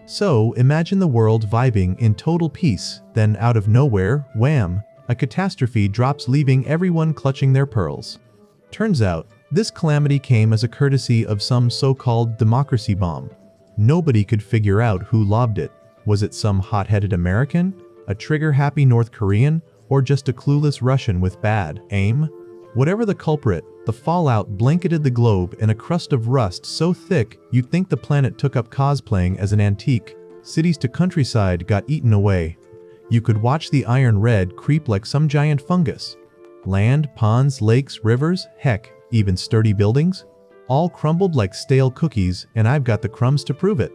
So imagine the world vibing in total peace, then out of nowhere, wham, a catastrophe drops, leaving everyone clutching their pearls. Turns out, this calamity came as a courtesy of some so-called democracy bomb. Nobody could figure out who lobbed it. Was it some hot-headed American, a trigger-happy North Korean, or just a clueless Russian with bad aim? Whatever the culprit, the fallout blanketed the globe in a crust of rust so thick you'd think the planet took up cosplaying as an antique. Cities to countryside got eaten away. You could watch the iron red creep like some giant fungus. Land, ponds, lakes, rivers, heck, even sturdy buildings, all crumbled like stale cookies, and I've got the crumbs to prove it.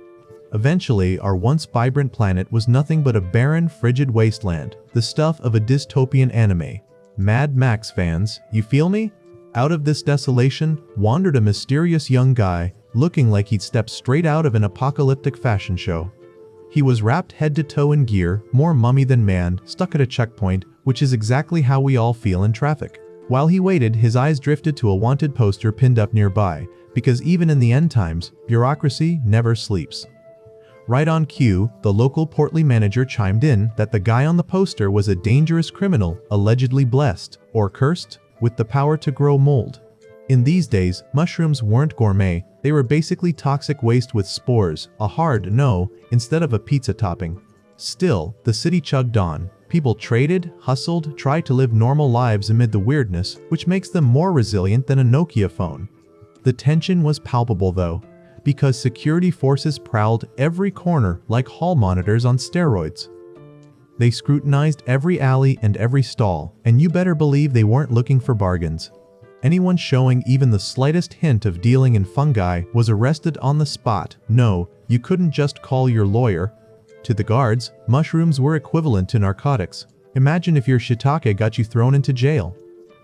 Eventually, our once vibrant planet was nothing but a barren, frigid wasteland, the stuff of a dystopian anime. Mad Max fans, you feel me? Out of this desolation wandered a mysterious young guy, looking like he'd stepped straight out of an apocalyptic fashion show. He was wrapped head to toe in gear, more mummy than man, stuck at a checkpoint, which is exactly how we all feel in traffic. While he waited, his eyes drifted to a wanted poster pinned up nearby, because even in the end times, bureaucracy never sleeps. Right on cue, the local portly manager chimed in that the guy on the poster was a dangerous criminal, allegedly blessed, or cursed, with the power to grow mold. In these days, mushrooms weren't gourmet, they were basically toxic waste with spores, a hard no, instead of a pizza topping. Still, the city chugged on. People traded, hustled, tried to live normal lives amid the weirdness, which makes them more resilient than a Nokia phone. The tension was palpable though, because security forces prowled every corner like hall monitors on steroids. They scrutinized every alley and every stall, and you better believe they weren't looking for bargains. Anyone showing even the slightest hint of dealing in fungi was arrested on the spot. No, you couldn't just call your lawyer. To the guards, mushrooms were equivalent to narcotics. Imagine if your shiitake got you thrown into jail.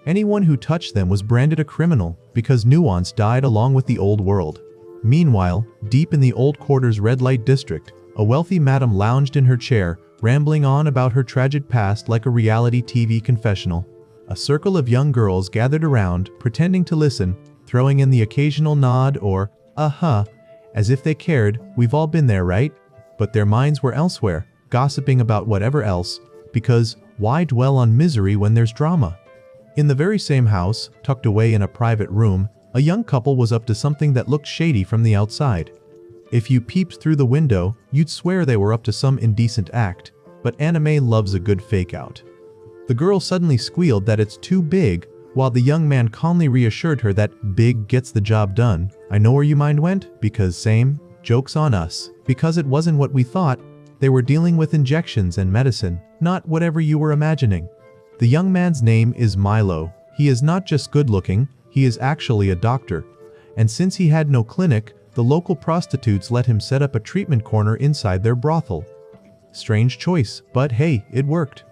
Anyone who touched them was branded a criminal, because nuance died along with the old world. Meanwhile, deep in the old quarters red light district, a wealthy madam lounged in her chair, rambling on about her tragic past like a reality TV confessional. A circle of young girls gathered around, pretending to listen, throwing in the occasional nod or, as if they cared. We've all been there, right? But their minds were elsewhere, gossiping about whatever else, because why dwell on misery when there's drama? In the very same house, tucked away in a private room, a young couple was up to something that looked shady from the outside. If you peeped through the window, you'd swear they were up to some indecent act, but anime loves a good fake-out. The girl suddenly squealed that it's too big, while the young man calmly reassured her that big gets the job done. I know where your mind went, because same, joke's on us. Because it wasn't what we thought, they were dealing with injections and medicine, not whatever you were imagining. The young man's name is Milo. He is not just good-looking, he is actually a doctor. And since he had no clinic, the local prostitutes let him set up a treatment corner inside their brothel. Strange choice, but hey, it worked.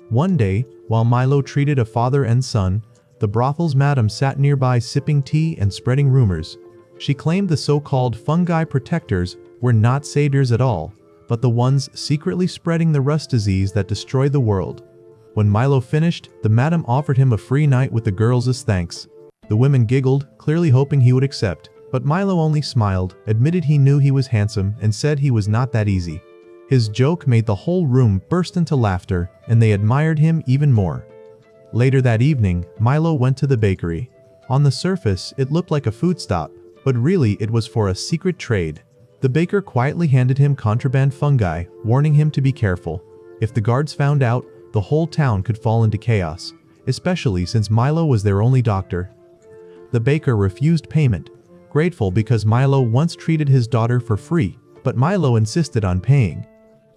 One day, while Milo treated a father and son, the brothel's madam sat nearby sipping tea and spreading rumors. She claimed the so-called fungi protectors were not satyrs at all, but the ones secretly spreading the rust disease that destroyed the world. When Milo finished, the madam offered him a free night with the girls as thanks. The women giggled, clearly hoping he would accept, but Milo only smiled, admitted he knew he was handsome, and said he was not that easy. His joke made the whole room burst into laughter, and they admired him even more. Later that evening, Milo went to the bakery. On the surface, it looked like a food stop, but really it was for a secret trade. The baker quietly handed him contraband fungi, warning him to be careful. If the guards found out, the whole town could fall into chaos, especially since Milo was their only doctor. The baker refused payment, grateful because Milo once treated his daughter for free, but Milo insisted on paying.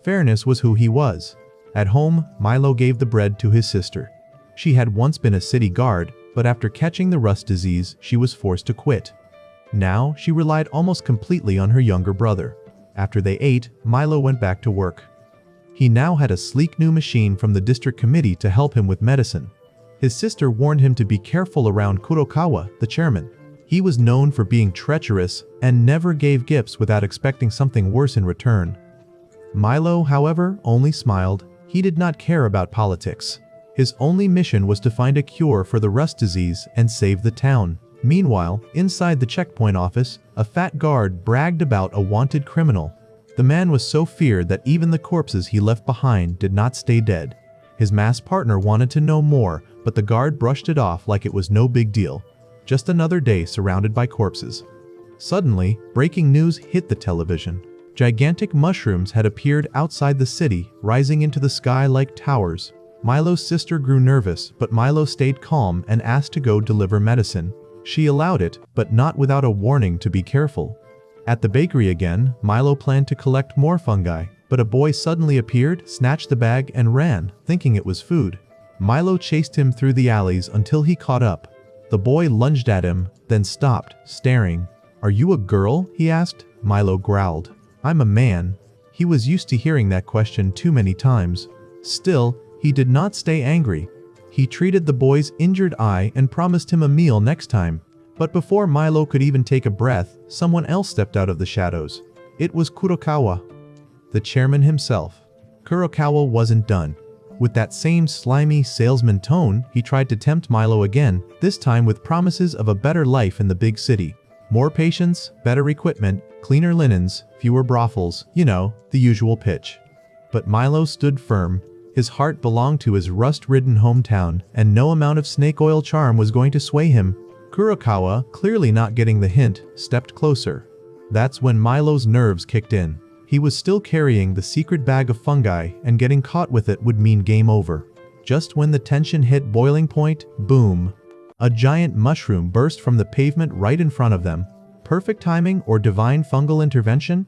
Fairness was who he was. At home, Milo gave the bread to his sister. She had once been a city guard, but after catching the rust disease, she was forced to quit. Now, she relied almost completely on her younger brother. After they ate, Milo went back to work. He now had a sleek new machine from the district committee to help him with medicine. His sister warned him to be careful around Kurokawa, the chairman. He was known for being treacherous and never gave gifts without expecting something worse in return. Milo, however, only smiled. He did not care about politics. His only mission was to find a cure for the rust disease and save the town. Meanwhile, inside the checkpoint office, a fat guard bragged about a wanted criminal. The man was so feared that even the corpses he left behind did not stay dead. His masked partner wanted to know more, but the guard brushed it off like it was no big deal. Just another day surrounded by corpses. Suddenly, breaking news hit the television. Gigantic mushrooms had appeared outside the city, rising into the sky like towers. Milo's sister grew nervous, but Milo stayed calm and asked to go deliver medicine. She allowed it, but not without a warning to be careful. At the bakery again, Milo planned to collect more fungi, but a boy suddenly appeared, snatched the bag, and ran, thinking it was food. Milo chased him through the alleys until he caught up. The boy lunged at him, then stopped, staring. "Are you a girl?" he asked. Milo growled. "I'm a man." He was used to hearing that question too many times. Still, he did not stay angry. He treated the boy's injured eye and promised him a meal next time. But before Milo could even take a breath, someone else stepped out of the shadows. It was Kurokawa, the chairman himself. Kurokawa wasn't done. With that same slimy salesman tone, he tried to tempt Milo again, this time with promises of a better life in the big city. More patients, better equipment, cleaner linens, fewer brothels, you know, the usual pitch. But Milo stood firm. His heart belonged to his rust-ridden hometown, and no amount of snake oil charm was going to sway him. Kurokawa, clearly not getting the hint, stepped closer. That's when Milo's nerves kicked in. He was still carrying the secret bag of fungi, and getting caught with it would mean game over. Just when the tension hit boiling point, boom! A giant mushroom burst from the pavement right in front of them. Perfect timing or divine fungal intervention?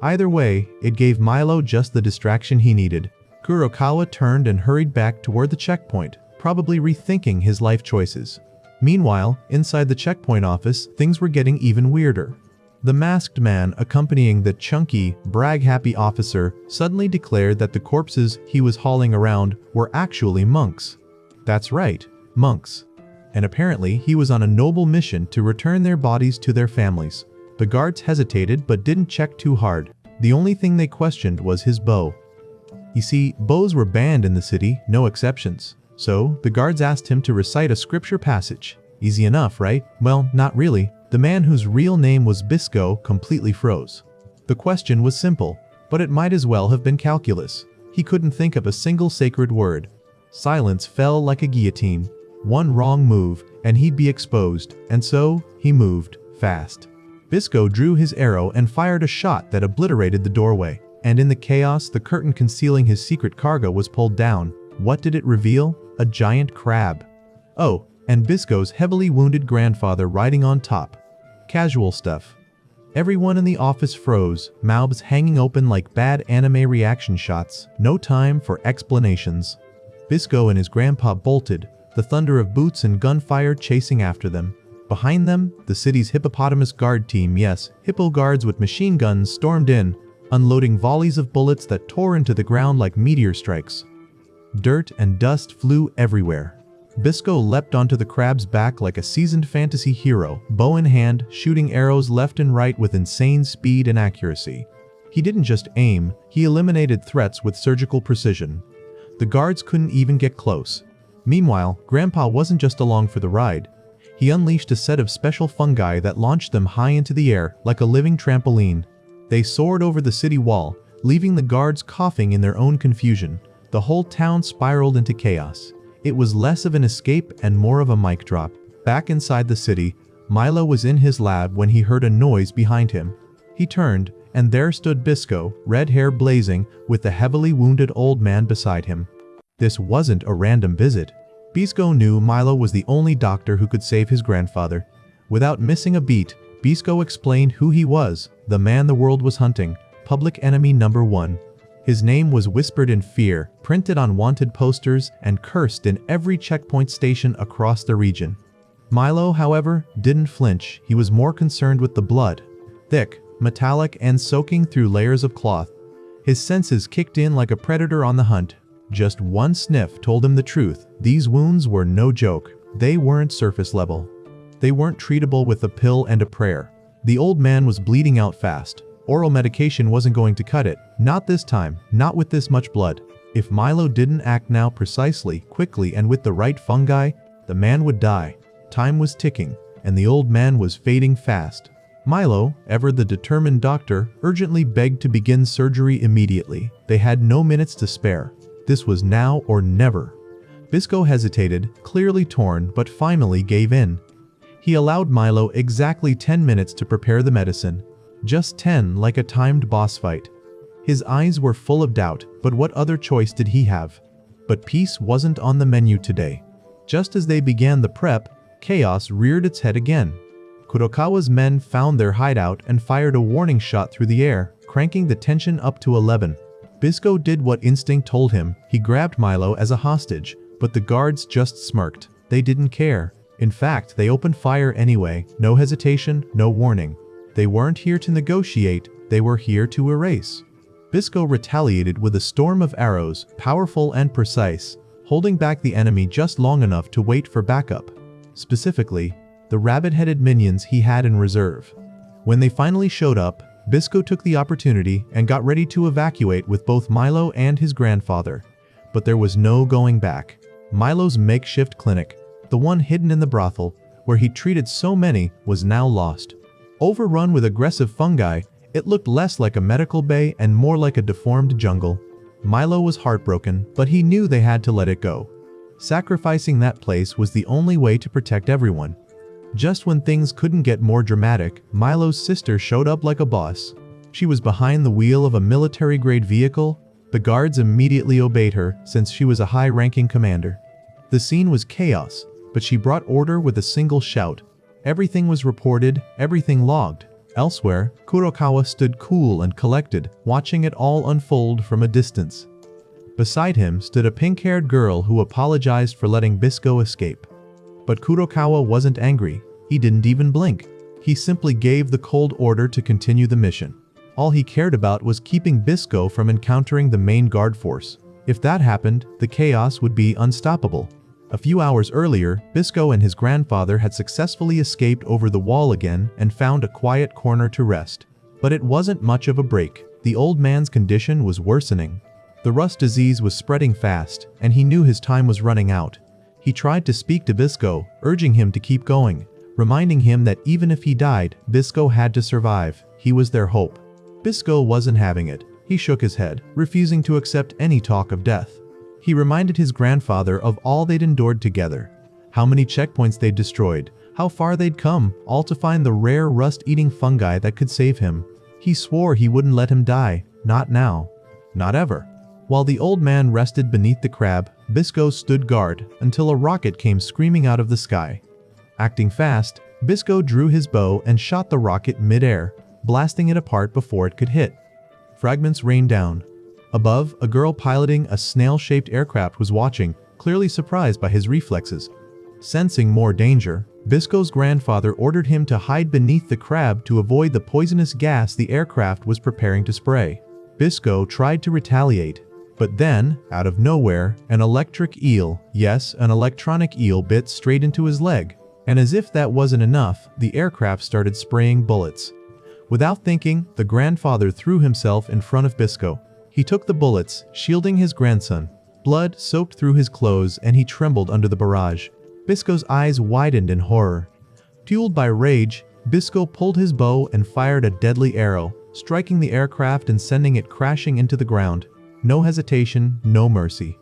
Either way, it gave Milo just the distraction he needed. Kurokawa turned and hurried back toward the checkpoint, probably rethinking his life choices. Meanwhile, inside the checkpoint office, things were getting even weirder. The masked man accompanying the chunky, brag-happy officer suddenly declared that the corpses he was hauling around were actually monks. That's right, monks. And apparently he was on a noble mission to return their bodies to their families. The guards hesitated but didn't check too hard. The only thing they questioned was his bow. You see, bows were banned in the city, no exceptions. So, the guards asked him to recite a scripture passage. Easy enough, right? Well, not really. The man whose real name was Bisco completely froze. The question was simple, but it might as well have been calculus. He couldn't think of a single sacred word. Silence fell like a guillotine. One wrong move, and he'd be exposed, and so, he moved, fast. Bisco drew his arrow and fired a shot that obliterated the doorway. And in the chaos, the curtain concealing his secret cargo was pulled down. What did it reveal? A giant crab. Oh, and Bisco's heavily wounded grandfather riding on top. Casual stuff. Everyone in the office froze, mouths hanging open like bad anime reaction shots. No time for explanations. Bisco and his grandpa bolted, the thunder of boots and gunfire chasing after them. Behind them, the city's hippopotamus guard team, yes, hippo guards with machine guns stormed in, unloading volleys of bullets that tore into the ground like meteor strikes. Dirt and dust flew everywhere. Bisco leapt onto the crab's back like a seasoned fantasy hero, bow in hand, shooting arrows left and right with insane speed and accuracy. He didn't just aim, he eliminated threats with surgical precision. The guards couldn't even get close. Meanwhile, Grandpa wasn't just along for the ride. He unleashed a set of special fungi that launched them high into the air like a living trampoline. They soared over the city wall, leaving the guards coughing in their own confusion. The whole town spiraled into chaos. It was less of an escape and more of a mic drop. Back inside the city, Milo was in his lab when he heard a noise behind him. He turned, and there stood Bisco, red hair blazing, with the heavily wounded old man beside him. This wasn't a random visit. Bisco knew Milo was the only doctor who could save his grandfather. Without missing a beat, Bisco explained who he was, the man the world was hunting, public enemy number 1. His name was whispered in fear, printed on wanted posters, and cursed in every checkpoint station across the region. Milo, however, didn't flinch. He was more concerned with the blood. Thick, metallic, and soaking through layers of cloth. His senses kicked in like a predator on the hunt. Just one sniff told him the truth. These wounds were no joke. They weren't surface level. They weren't treatable with a pill and a prayer. The old man was bleeding out fast. Oral medication wasn't going to cut it. Not this time, not with this much blood. If Milo didn't act now precisely, quickly, and with the right fungi, the man would die. Time was ticking, and the old man was fading fast. Milo, ever the determined doctor, urgently begged to begin surgery immediately. They had no minutes to spare. This was now or never. Bisco hesitated, clearly torn, but finally gave in. He allowed Milo exactly 10 minutes to prepare the medicine. Just 10, like a timed boss fight. His eyes were full of doubt, but what other choice did he have? But peace wasn't on the menu today. Just as they began the prep, chaos reared its head again. Kurokawa's men found their hideout and fired a warning shot through the air, cranking the tension up to 11. Bisco did what instinct told him. He grabbed Milo as a hostage, but the guards just smirked. They didn't care. In fact, they opened fire anyway, no hesitation, no warning. They weren't here to negotiate, they were here to erase. Bisco retaliated with a storm of arrows, powerful and precise, holding back the enemy just long enough to wait for backup. Specifically, the rabbit-headed minions he had in reserve. When they finally showed up, Bisco took the opportunity and got ready to evacuate with both Milo and his grandfather. But there was no going back. Milo's makeshift clinic, the one hidden in the brothel, where he treated so many, was now lost. Overrun with aggressive fungi, it looked less like a medical bay and more like a deformed jungle. Milo was heartbroken, but he knew they had to let it go. Sacrificing that place was the only way to protect everyone. Just when things couldn't get more dramatic, Milo's sister showed up like a boss. She was behind the wheel of a military-grade vehicle. The guards immediately obeyed her, since she was a high-ranking commander. The scene was chaos, but she brought order with a single shout. Everything was reported, everything logged. Elsewhere, Kurokawa stood cool and collected, watching it all unfold from a distance. Beside him stood a pink-haired girl who apologized for letting Bisco escape. But Kurokawa wasn't angry. He didn't even blink. He simply gave the cold order to continue the mission. All he cared about was keeping Bisco from encountering the main guard force. If that happened, the chaos would be unstoppable. A few hours earlier, Bisco and his grandfather had successfully escaped over the wall again and found a quiet corner to rest. But it wasn't much of a break. The old man's condition was worsening. The rust disease was spreading fast, and he knew his time was running out. He tried to speak to Bisco, urging him to keep going, reminding him that even if he died, Bisco had to survive. He was their hope. Bisco wasn't having it. He shook his head, refusing to accept any talk of death. He reminded his grandfather of all they'd endured together, how many checkpoints they'd destroyed, how far they'd come, all to find the rare rust-eating fungi that could save him. He swore he wouldn't let him die, not now, not ever. While the old man rested beneath the crab, Bisco stood guard until a rocket came screaming out of the sky. Acting fast, Bisco drew his bow and shot the rocket mid-air, blasting it apart before it could hit. Fragments rained down. Above, a girl piloting a snail-shaped aircraft was watching, clearly surprised by his reflexes. Sensing more danger, Bisco's grandfather ordered him to hide beneath the crab to avoid the poisonous gas the aircraft was preparing to spray. Bisco tried to retaliate. But then, out of nowhere, an electric eel, yes, an electronic eel bit straight into his leg. And as if that wasn't enough, the aircraft started spraying bullets. Without thinking, the grandfather threw himself in front of Bisco. He took the bullets, shielding his grandson. Blood soaked through his clothes and he trembled under the barrage. Bisco's eyes widened in horror. Fueled by rage, Bisco pulled his bow and fired a deadly arrow, striking the aircraft and sending it crashing into the ground. No hesitation, no mercy.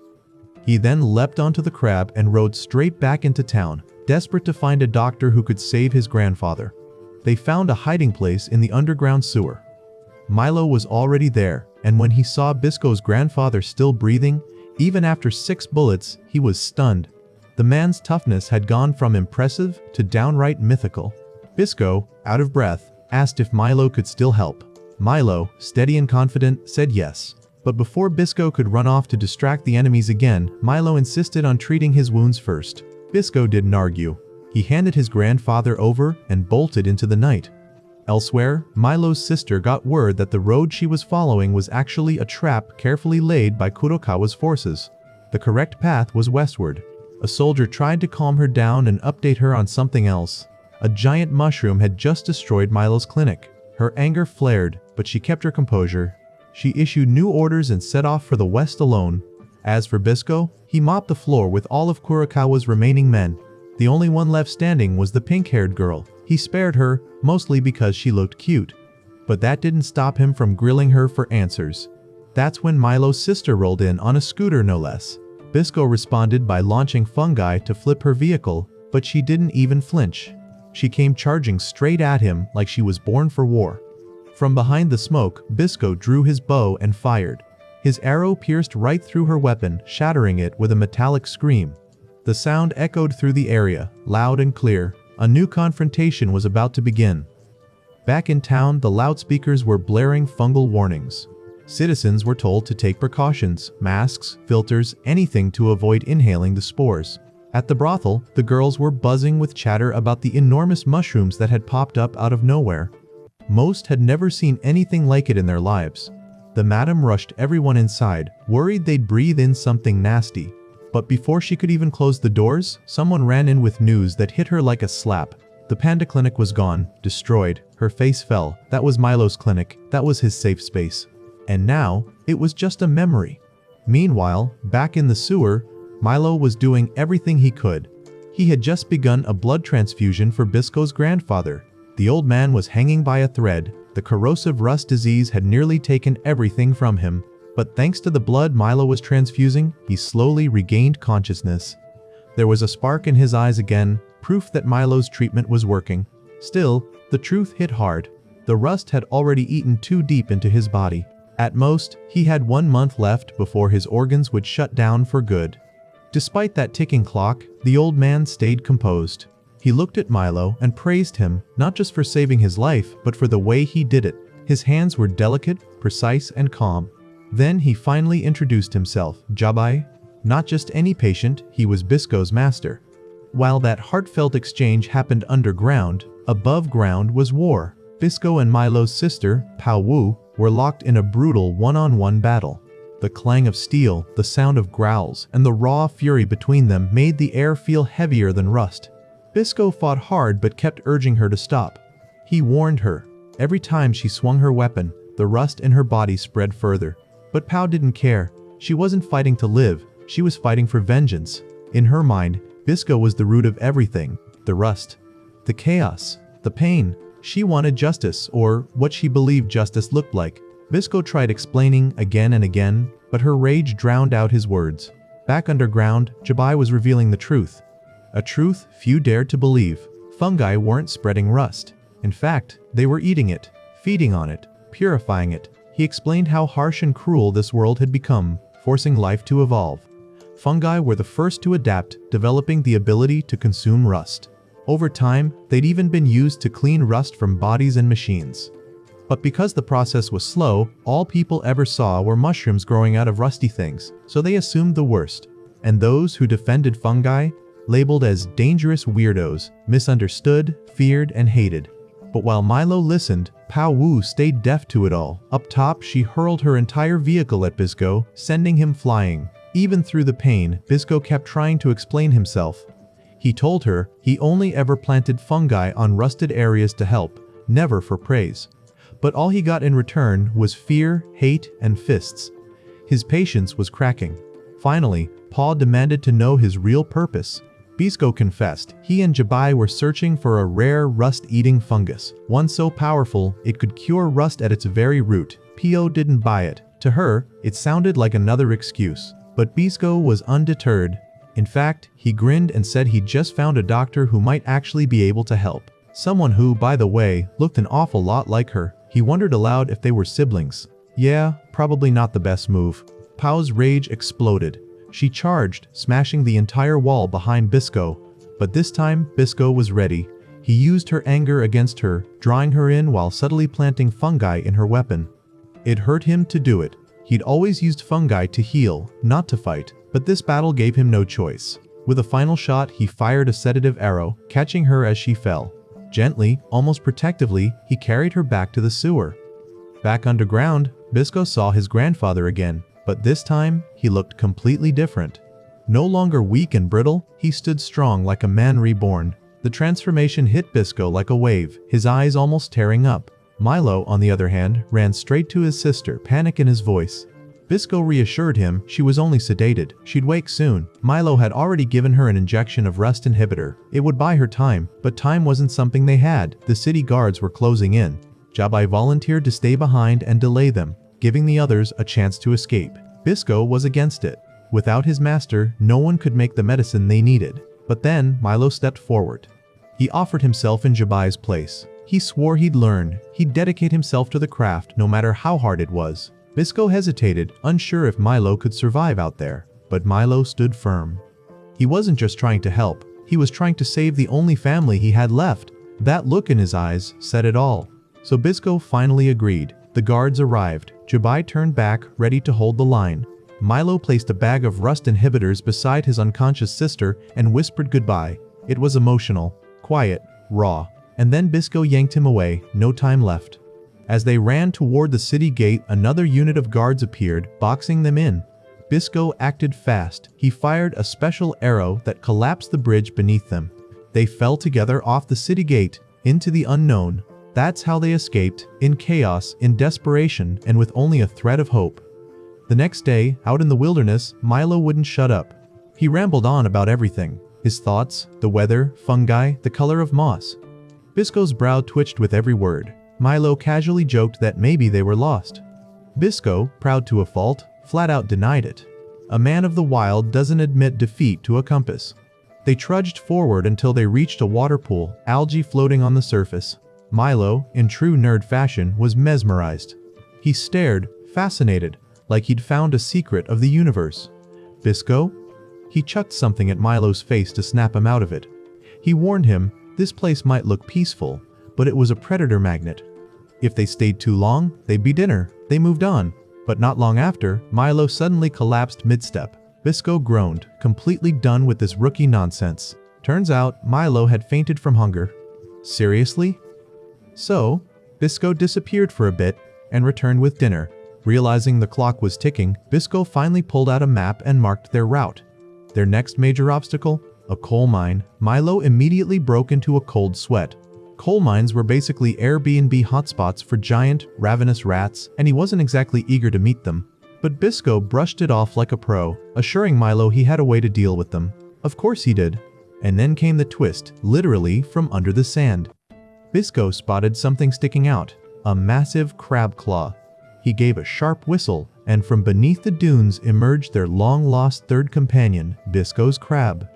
He then leapt onto the crab and rode straight back into town, desperate to find a doctor who could save his grandfather. They found a hiding place in the underground sewer. Milo was already there, and when he saw Bisco's grandfather still breathing, even after 6 bullets, he was stunned. The man's toughness had gone from impressive to downright mythical. Bisco, out of breath, asked if Milo could still help. Milo, steady and confident, said yes. But before Bisco could run off to distract the enemies again, Milo insisted on treating his wounds first. Bisco didn't argue. He handed his grandfather over and bolted into the night. Elsewhere, Milo's sister got word that the road she was following was actually a trap carefully laid by Kurokawa's forces. The correct path was westward. A soldier tried to calm her down and update her on something else. A giant mushroom had just destroyed Milo's clinic. Her anger flared, but she kept her composure. She issued new orders and set off for the west alone. As for Bisco, he mopped the floor with all of Kurokawa's remaining men. The only one left standing was the pink-haired girl, He spared her, mostly because she looked cute. But that didn't stop him from grilling her for answers. That's when Milo's sister rolled in on a scooter no less. Bisco responded by launching fungi to flip her vehicle, but she didn't even flinch. She came charging straight at him like she was born for war. From behind the smoke, Bisco drew his bow and fired. His arrow pierced right through her weapon, shattering it with a metallic scream. The sound echoed through the area, loud and clear. A new confrontation was about to begin. Back in town, the loudspeakers were blaring fungal warnings. Citizens were told to take precautions, masks, filters, anything to avoid inhaling the spores. At the brothel, the girls were buzzing with chatter about the enormous mushrooms that had popped up out of nowhere. Most had never seen anything like it in their lives. The madam rushed everyone inside, worried they'd breathe in something nasty. But before she could even close the doors, someone ran in with news that hit her like a slap. The panda clinic was gone, destroyed. Her face fell. That was Milo's clinic. That was his safe space. And now, it was just a memory. Meanwhile, back in the sewer, Milo was doing everything he could. He had just begun a blood transfusion for Bisco's grandfather. The old man was hanging by a thread. The corrosive rust disease had nearly taken everything from him. But thanks to the blood Milo was transfusing, he slowly regained consciousness. There was a spark in his eyes again, proof that Milo's treatment was working. Still, the truth hit hard. The rust had already eaten too deep into his body. At most, he had 1 month left before his organs would shut down for good. Despite that ticking clock, the old man stayed composed. He looked at Milo and praised him, not just for saving his life, but for the way he did it. His hands were delicate, precise, and calm. Then he finally introduced himself, Jabai. Not just any patient, he was Bisco's master. While that heartfelt exchange happened underground, above ground was war. Bisco and Milo's sister, Pao Wu, were locked in a brutal one-on-one battle. The clang of steel, the sound of growls, and the raw fury between them made the air feel heavier than rust. Bisco fought hard but kept urging her to stop. He warned her. Every time she swung her weapon, the rust in her body spread further. But Pao didn't care. She wasn't fighting to live, she was fighting for vengeance. In her mind, Bisco was the root of everything. The rust, the chaos, the pain. She wanted justice, or what she believed justice looked like. Bisco tried explaining again and again, but her rage drowned out his words. Back underground, Jabai was revealing the truth. A truth few dared to believe. Fungi weren't spreading rust. In fact, they were eating it, feeding on it, purifying it. He explained how harsh and cruel this world had become, forcing life to evolve. Fungi were the first to adapt, developing the ability to consume rust. Over time, they'd even been used to clean rust from bodies and machines. But because the process was slow, all people ever saw were mushrooms growing out of rusty things, so they assumed the worst. And those who defended fungi, labeled as dangerous weirdos, misunderstood, feared, and hated. But while Milo listened, Pao Wu stayed deaf to it all. Up top, she hurled her entire vehicle at Bisco, sending him flying. Even through the pain, Bisco kept trying to explain himself. He told her he only ever planted fungi on rusted areas to help, never for praise. But all he got in return was fear, hate, and fists. His patience was cracking. Finally, Paul demanded to know his real purpose. Bisco confessed he and Jabai were searching for a rare rust-eating fungus, one so powerful it could cure rust at its very root. Pio didn't buy it. To her, it sounded like another excuse. But Bisco was undeterred. In fact, he grinned and said he'd just found a doctor who might actually be able to help. Someone who, by the way, looked an awful lot like her. He wondered aloud if they were siblings. Yeah, probably not the best move. Pao's rage exploded. She charged, smashing the entire wall behind Bisco. But this time, Bisco was ready. He used her anger against her, drawing her in while subtly planting fungi in her weapon. It hurt him to do it. He'd always used fungi to heal, not to fight, but this battle gave him no choice. With a final shot, he fired a sedative arrow, catching her as she fell. Gently, almost protectively, he carried her back to the sewer. Back underground, Bisco saw his grandfather again, but this time, he looked completely different. No longer weak and brittle, he stood strong like a man reborn. The transformation hit Bisco like a wave, his eyes almost tearing up. Milo, on the other hand, ran straight to his sister, panic in his voice. Bisco reassured him she was only sedated, she'd wake soon. Milo had already given her an injection of rust inhibitor. It would buy her time, but time wasn't something they had. The city guards were closing in. Jabai volunteered to stay behind and delay them, giving the others a chance to escape. Bisco was against it. Without his master, no one could make the medicine they needed. But then, Milo stepped forward. He offered himself in Jabai's place. He swore he'd learn, he'd dedicate himself to the craft no matter how hard it was. Bisco hesitated, unsure if Milo could survive out there. But Milo stood firm. He wasn't just trying to help, he was trying to save the only family he had left. That look in his eyes said it all. So Bisco finally agreed. The guards arrived. Jabai turned back, ready to hold the line. Milo placed a bag of rust inhibitors beside his unconscious sister and whispered goodbye. It was emotional, quiet, raw. And then Bisco yanked him away, no time left. As they ran toward the city gate, another unit of guards appeared, boxing them in. Bisco acted fast. He fired a special arrow that collapsed the bridge beneath them. They fell together off the city gate, into the unknown. That's how they escaped, in chaos, in desperation, and with only a thread of hope. The next day, out in the wilderness, Milo wouldn't shut up. He rambled on about everything. His thoughts, the weather, fungi, the color of moss. Bisco's brow twitched with every word. Milo casually joked that maybe they were lost. Bisco, proud to a fault, flat out denied it. A man of the wild doesn't admit defeat to a compass. They trudged forward until they reached a water pool, algae floating on the surface. Milo, in true nerd fashion, was mesmerized. He stared, fascinated, like he'd found a secret of the universe. Bisco? He chucked something at Milo's face to snap him out of it. He warned him, this place might look peaceful, but it was a predator magnet. If they stayed too long, they'd be dinner. They moved on. But not long after, Milo suddenly collapsed mid-step. Bisco groaned, completely done with this rookie nonsense. Turns out, Milo had fainted from hunger. Seriously? So, Bisco disappeared for a bit and returned with dinner. Realizing the clock was ticking, Bisco finally pulled out a map and marked their route. Their next major obstacle? A coal mine. Milo immediately broke into a cold sweat. Coal mines were basically Airbnb hotspots for giant, ravenous rats, and he wasn't exactly eager to meet them. But Bisco brushed it off like a pro, assuring Milo he had a way to deal with them. Of course he did. And then came the twist, literally from under the sand. Bisco spotted something sticking out, a massive crab claw. He gave a sharp whistle, and from beneath the dunes emerged their long-lost third companion, Bisco's crab.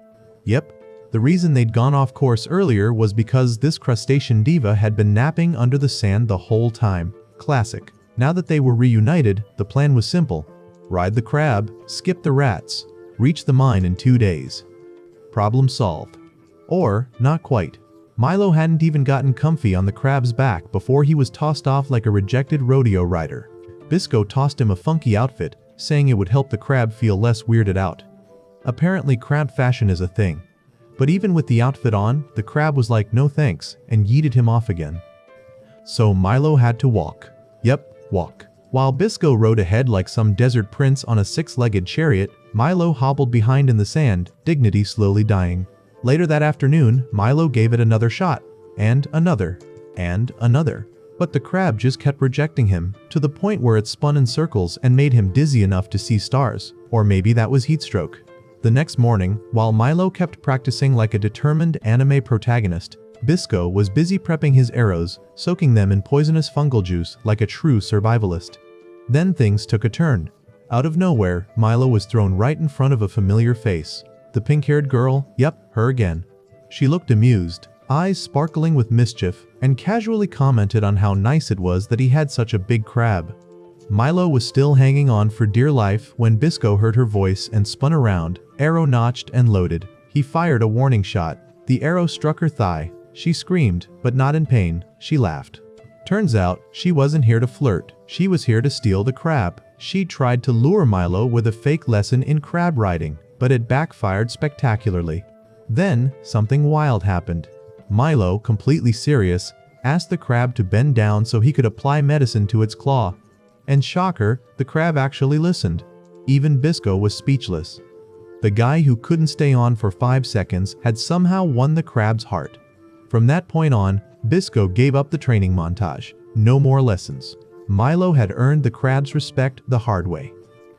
Yep, the reason they'd gone off course earlier was because this crustacean diva had been napping under the sand the whole time. Classic. Now that they were reunited, the plan was simple. Ride the crab, skip the rats, reach the mine in 2 days. Problem solved. Or, not quite. Milo hadn't even gotten comfy on the crab's back before he was tossed off like a rejected rodeo rider. Bisco tossed him a funky outfit, saying it would help the crab feel less weirded out. Apparently crab fashion is a thing. But even with the outfit on, the crab was like no thanks and yeeted him off again. So Milo had to walk. Yep, walk. While Bisco rode ahead like some desert prince on a 6-legged chariot, Milo hobbled behind in the sand, dignity slowly dying. Later that afternoon, Milo gave it another shot, and another, and another. But the crab just kept rejecting him, to the point where it spun in circles and made him dizzy enough to see stars. Or maybe that was heatstroke. The next morning, while Milo kept practicing like a determined anime protagonist, Bisco was busy prepping his arrows, soaking them in poisonous fungal juice like a true survivalist. Then things took a turn. Out of nowhere, Milo was thrown right in front of a familiar face. The pink-haired girl, yep, her again. She looked amused, eyes sparkling with mischief, and casually commented on how nice it was that he had such a big crab. Milo was still hanging on for dear life when Bisco heard her voice and spun around, arrow notched and loaded. He fired a warning shot. The arrow struck her thigh. She screamed, but not in pain. She laughed. Turns out, she wasn't here to flirt. She was here to steal the crab. She tried to lure Milo with a fake lesson in crab riding, but it backfired spectacularly. Then, something wild happened. Milo, completely serious, asked the crab to bend down so he could apply medicine to its claw. And shocker, the crab actually listened. Even Bisco was speechless. The guy who couldn't stay on for 5 seconds had somehow won the crab's heart. From that point on, Bisco gave up the training montage. No more lessons. Milo had earned the crab's respect the hard way.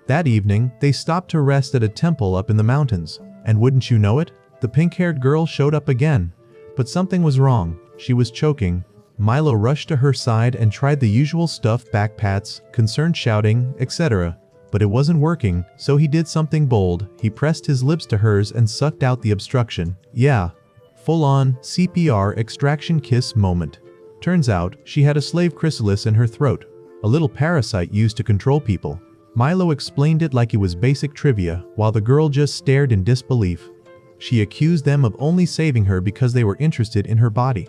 That evening, they stopped to rest at a temple up in the mountains, and wouldn't you know it, the pink-haired girl showed up again. But something was wrong. She was choking. Milo rushed to her side and tried the usual stuff, back pats, concerned shouting, etc. But it wasn't working, so he did something bold. He pressed his lips to hers and sucked out the obstruction. Yeah. Full-on CPR extraction kiss moment. Turns out, she had a slave chrysalis in her throat. A little parasite used to control people. Milo explained it like it was basic trivia, while the girl just stared in disbelief. She accused them of only saving her because they were interested in her body.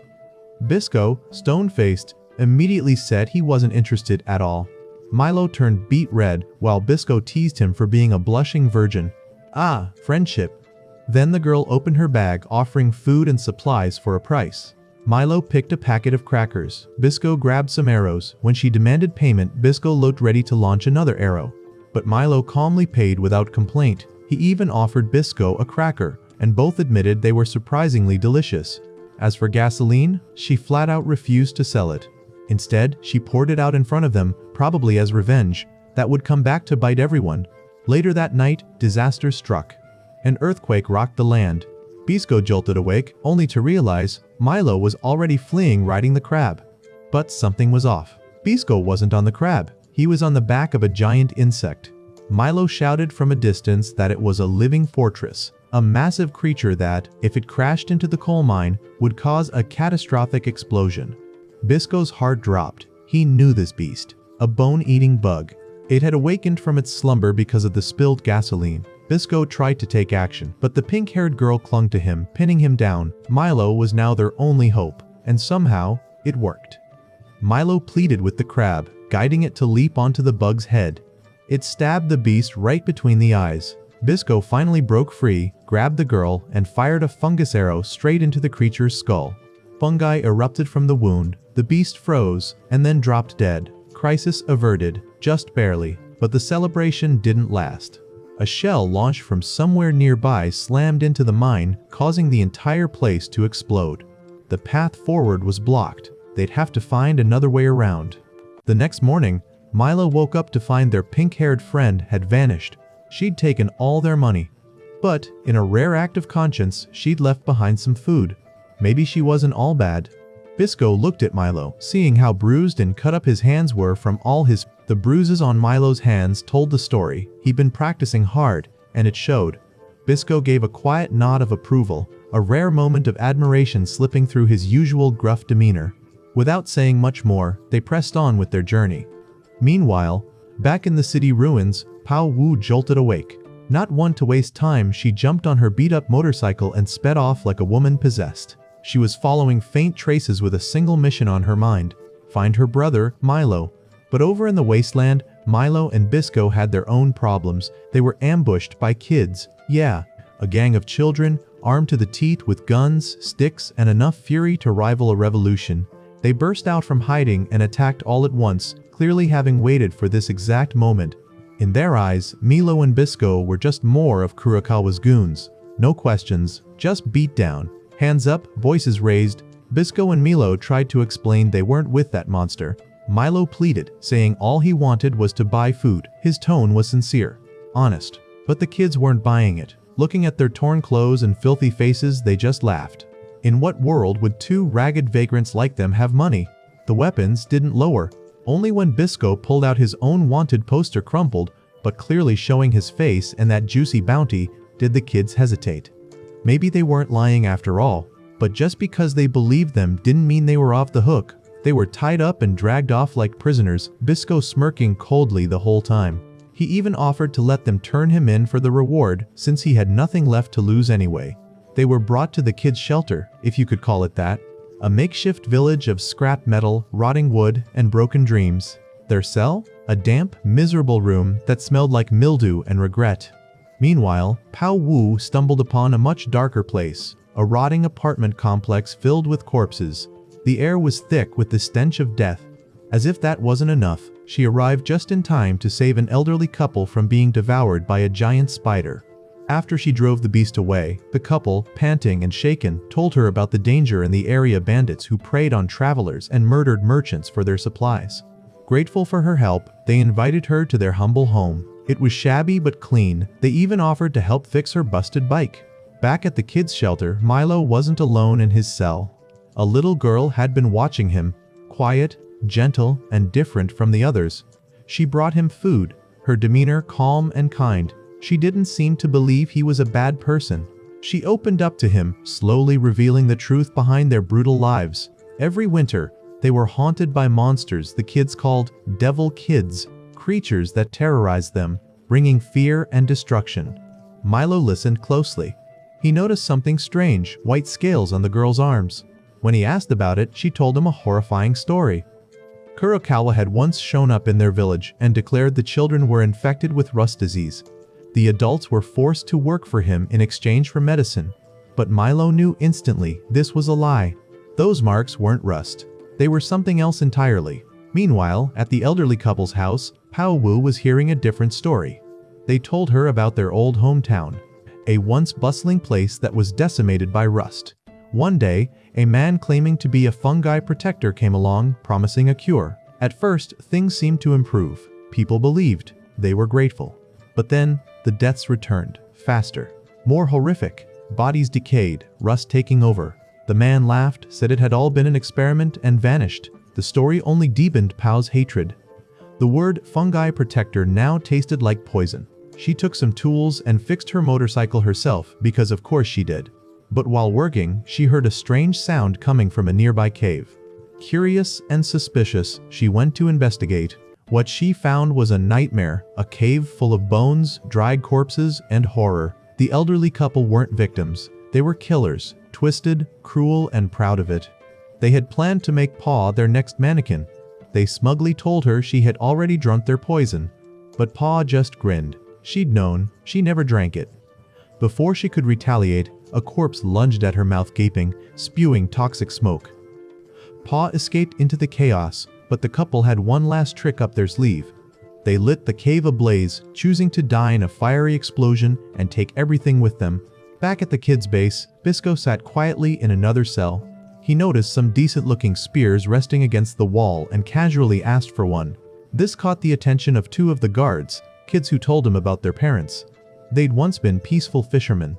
Bisco, stone-faced, immediately said he wasn't interested at all. Milo turned beet red, while Bisco teased him for being a blushing virgin. Ah, friendship. Then the girl opened her bag, offering food and supplies for a price. Milo picked a packet of crackers. Bisco grabbed some arrows. When she demanded payment, Bisco looked ready to launch another arrow. But Milo calmly paid without complaint. He even offered Bisco a cracker, and both admitted they were surprisingly delicious. As for gasoline, she flat out refused to sell it. Instead, she poured it out in front of them, probably as revenge. That would come back to bite everyone. Later that night, disaster struck. An earthquake rocked the land. Bisco jolted awake, only to realize Milo was already fleeing riding the crab. But something was off. Bisco wasn't on the crab. He was on the back of a giant insect. Milo shouted from a distance that it was a living fortress. A massive creature that, if it crashed into the coal mine, would cause a catastrophic explosion. Bisco's heart dropped. He knew this beast. A bone-eating bug. It had awakened from its slumber because of the spilled gasoline. Bisco tried to take action, but the pink-haired girl clung to him, pinning him down. Milo was now their only hope, and somehow, it worked. Milo pleaded with the crab, guiding it to leap onto the bug's head. It stabbed the beast right between the eyes. Bisco finally broke free, grabbed the girl, and fired a fungus arrow straight into the creature's skull. Fungi erupted from the wound, the beast froze, and then dropped dead. Crisis averted, just barely, but the celebration didn't last. A shell launched from somewhere nearby slammed into the mine, causing the entire place to explode. The path forward was blocked. They'd have to find another way around. The next morning, Milo woke up to find their pink-haired friend had vanished. She'd taken all their money. But, in a rare act of conscience, she'd left behind some food. Maybe she wasn't all bad. Bisco looked at Milo, seeing how bruised and cut up his hands were from all his... The bruises on Milo's hands told the story. He'd been practicing hard, and it showed. Bisco gave a quiet nod of approval, a rare moment of admiration slipping through his usual gruff demeanor. Without saying much more, they pressed on with their journey. Meanwhile, back in the city ruins, Pao Wu jolted awake. Not one to waste time, she jumped on her beat-up motorcycle and sped off like a woman possessed. She was following faint traces with a single mission on her mind: find her brother, Milo. But over in the wasteland, Milo and Bisco had their own problems. They were ambushed by kids. Yeah, a gang of children, armed to the teeth with guns, sticks, and enough fury to rival a revolution. They burst out from hiding and attacked all at once, clearly having waited for this exact moment. In their eyes, Milo and Bisco were just more of Kurokawa's goons. No questions, just beat down. Hands up, voices raised. Bisco and Milo tried to explain they weren't with that monster. Milo pleaded, saying all he wanted was to buy food. His tone was sincere, honest. But the kids weren't buying it. Looking at their torn clothes and filthy faces, they just laughed. In what world would two ragged vagrants like them have money? The weapons didn't lower. Only when Bisco pulled out his own wanted poster, crumpled, but clearly showing his face and that juicy bounty, did the kids hesitate. Maybe they weren't lying after all, but just because they believed them didn't mean they were off the hook. They were tied up and dragged off like prisoners, Bisco smirking coldly the whole time. He even offered to let them turn him in for the reward, since he had nothing left to lose anyway. They were brought to the kids' shelter, if you could call it that. A makeshift village of scrap metal, rotting wood, and broken dreams. Their cell? A damp, miserable room that smelled like mildew and regret. Meanwhile, Pao Wu stumbled upon a much darker place, a rotting apartment complex filled with corpses. The air was thick with the stench of death. As if that wasn't enough, she arrived just in time to save an elderly couple from being devoured by a giant spider. After she drove the beast away, the couple, panting and shaken, told her about the danger in the area, bandits who preyed on travelers and murdered merchants for their supplies. Grateful for her help, they invited her to their humble home. It was shabby but clean. They even offered to help fix her busted bike. Back at the kids' shelter, Milo wasn't alone in his cell. A little girl had been watching him, quiet, gentle, and different from the others. She brought him food, her demeanor calm and kind. She didn't seem to believe he was a bad person. She opened up to him, slowly revealing the truth behind their brutal lives. Every winter, they were haunted by monsters the kids called devil kids, creatures that terrorized them, bringing fear and destruction. Milo listened closely. He noticed something strange, white scales on the girl's arms. When he asked about it, she told him a horrifying story. Kurokawa had once shown up in their village and declared the children were infected with rust disease. The adults were forced to work for him in exchange for medicine. But Milo knew instantly this was a lie. Those marks weren't rust. They were something else entirely. Meanwhile, at the elderly couple's house, Pao Wu was hearing a different story. They told her about their old hometown, a once bustling place that was decimated by rust. One day, a man claiming to be a fungi protector came along, promising a cure. At first, things seemed to improve. People believed. They were grateful. But then, the deaths returned, faster, more horrific. Bodies decayed, rust taking over. The man laughed, said it had all been an experiment, and vanished. The story only deepened Pao's hatred. The word fungi protector now tasted like poison. She took some tools and fixed her motorcycle herself, because of course she did. But while working, she heard a strange sound coming from a nearby cave. Curious and suspicious, she went to investigate. What she found was a nightmare, a cave full of bones, dried corpses, and horror. The elderly couple weren't victims. They were killers, twisted, cruel, and proud of it. They had planned to make Pa their next mannequin. They smugly told her she had already drunk their poison. But Pa just grinned. She'd known. She never drank it. Before she could retaliate, a corpse lunged at her, mouth gaping, spewing toxic smoke. Pa escaped into the chaos, but the couple had one last trick up their sleeve. They lit the cave ablaze, choosing to die in a fiery explosion and take everything with them. Back at the kids' base, Bisco sat quietly in another cell. He noticed some decent-looking spears resting against the wall and casually asked for one. This caught the attention of two of the guards, kids who told him about their parents. They'd once been peaceful fishermen,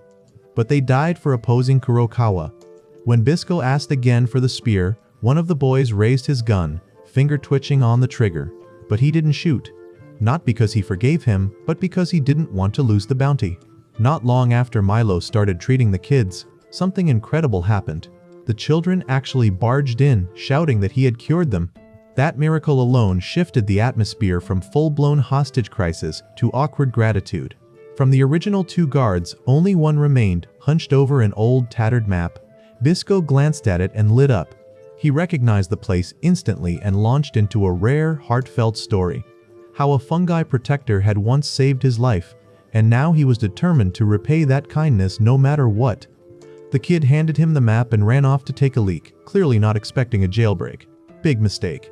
but they died for opposing Kurokawa. When Bisco asked again for the spear, one of the boys raised his gun, finger twitching on the trigger. But he didn't shoot. Not because he forgave him, but because he didn't want to lose the bounty. Not long after Milo started treating the kids, something incredible happened. The children actually barged in, shouting that he had cured them. That miracle alone shifted the atmosphere from full-blown hostage crisis to awkward gratitude. From the original two guards, only one remained, hunched over an old tattered map. Bisco glanced at it and lit up. He recognized the place instantly and launched into a rare, heartfelt story. How a fungi protector had once saved his life, and now he was determined to repay that kindness no matter what. The kid handed him the map and ran off to take a leak, clearly not expecting a jailbreak. Big mistake.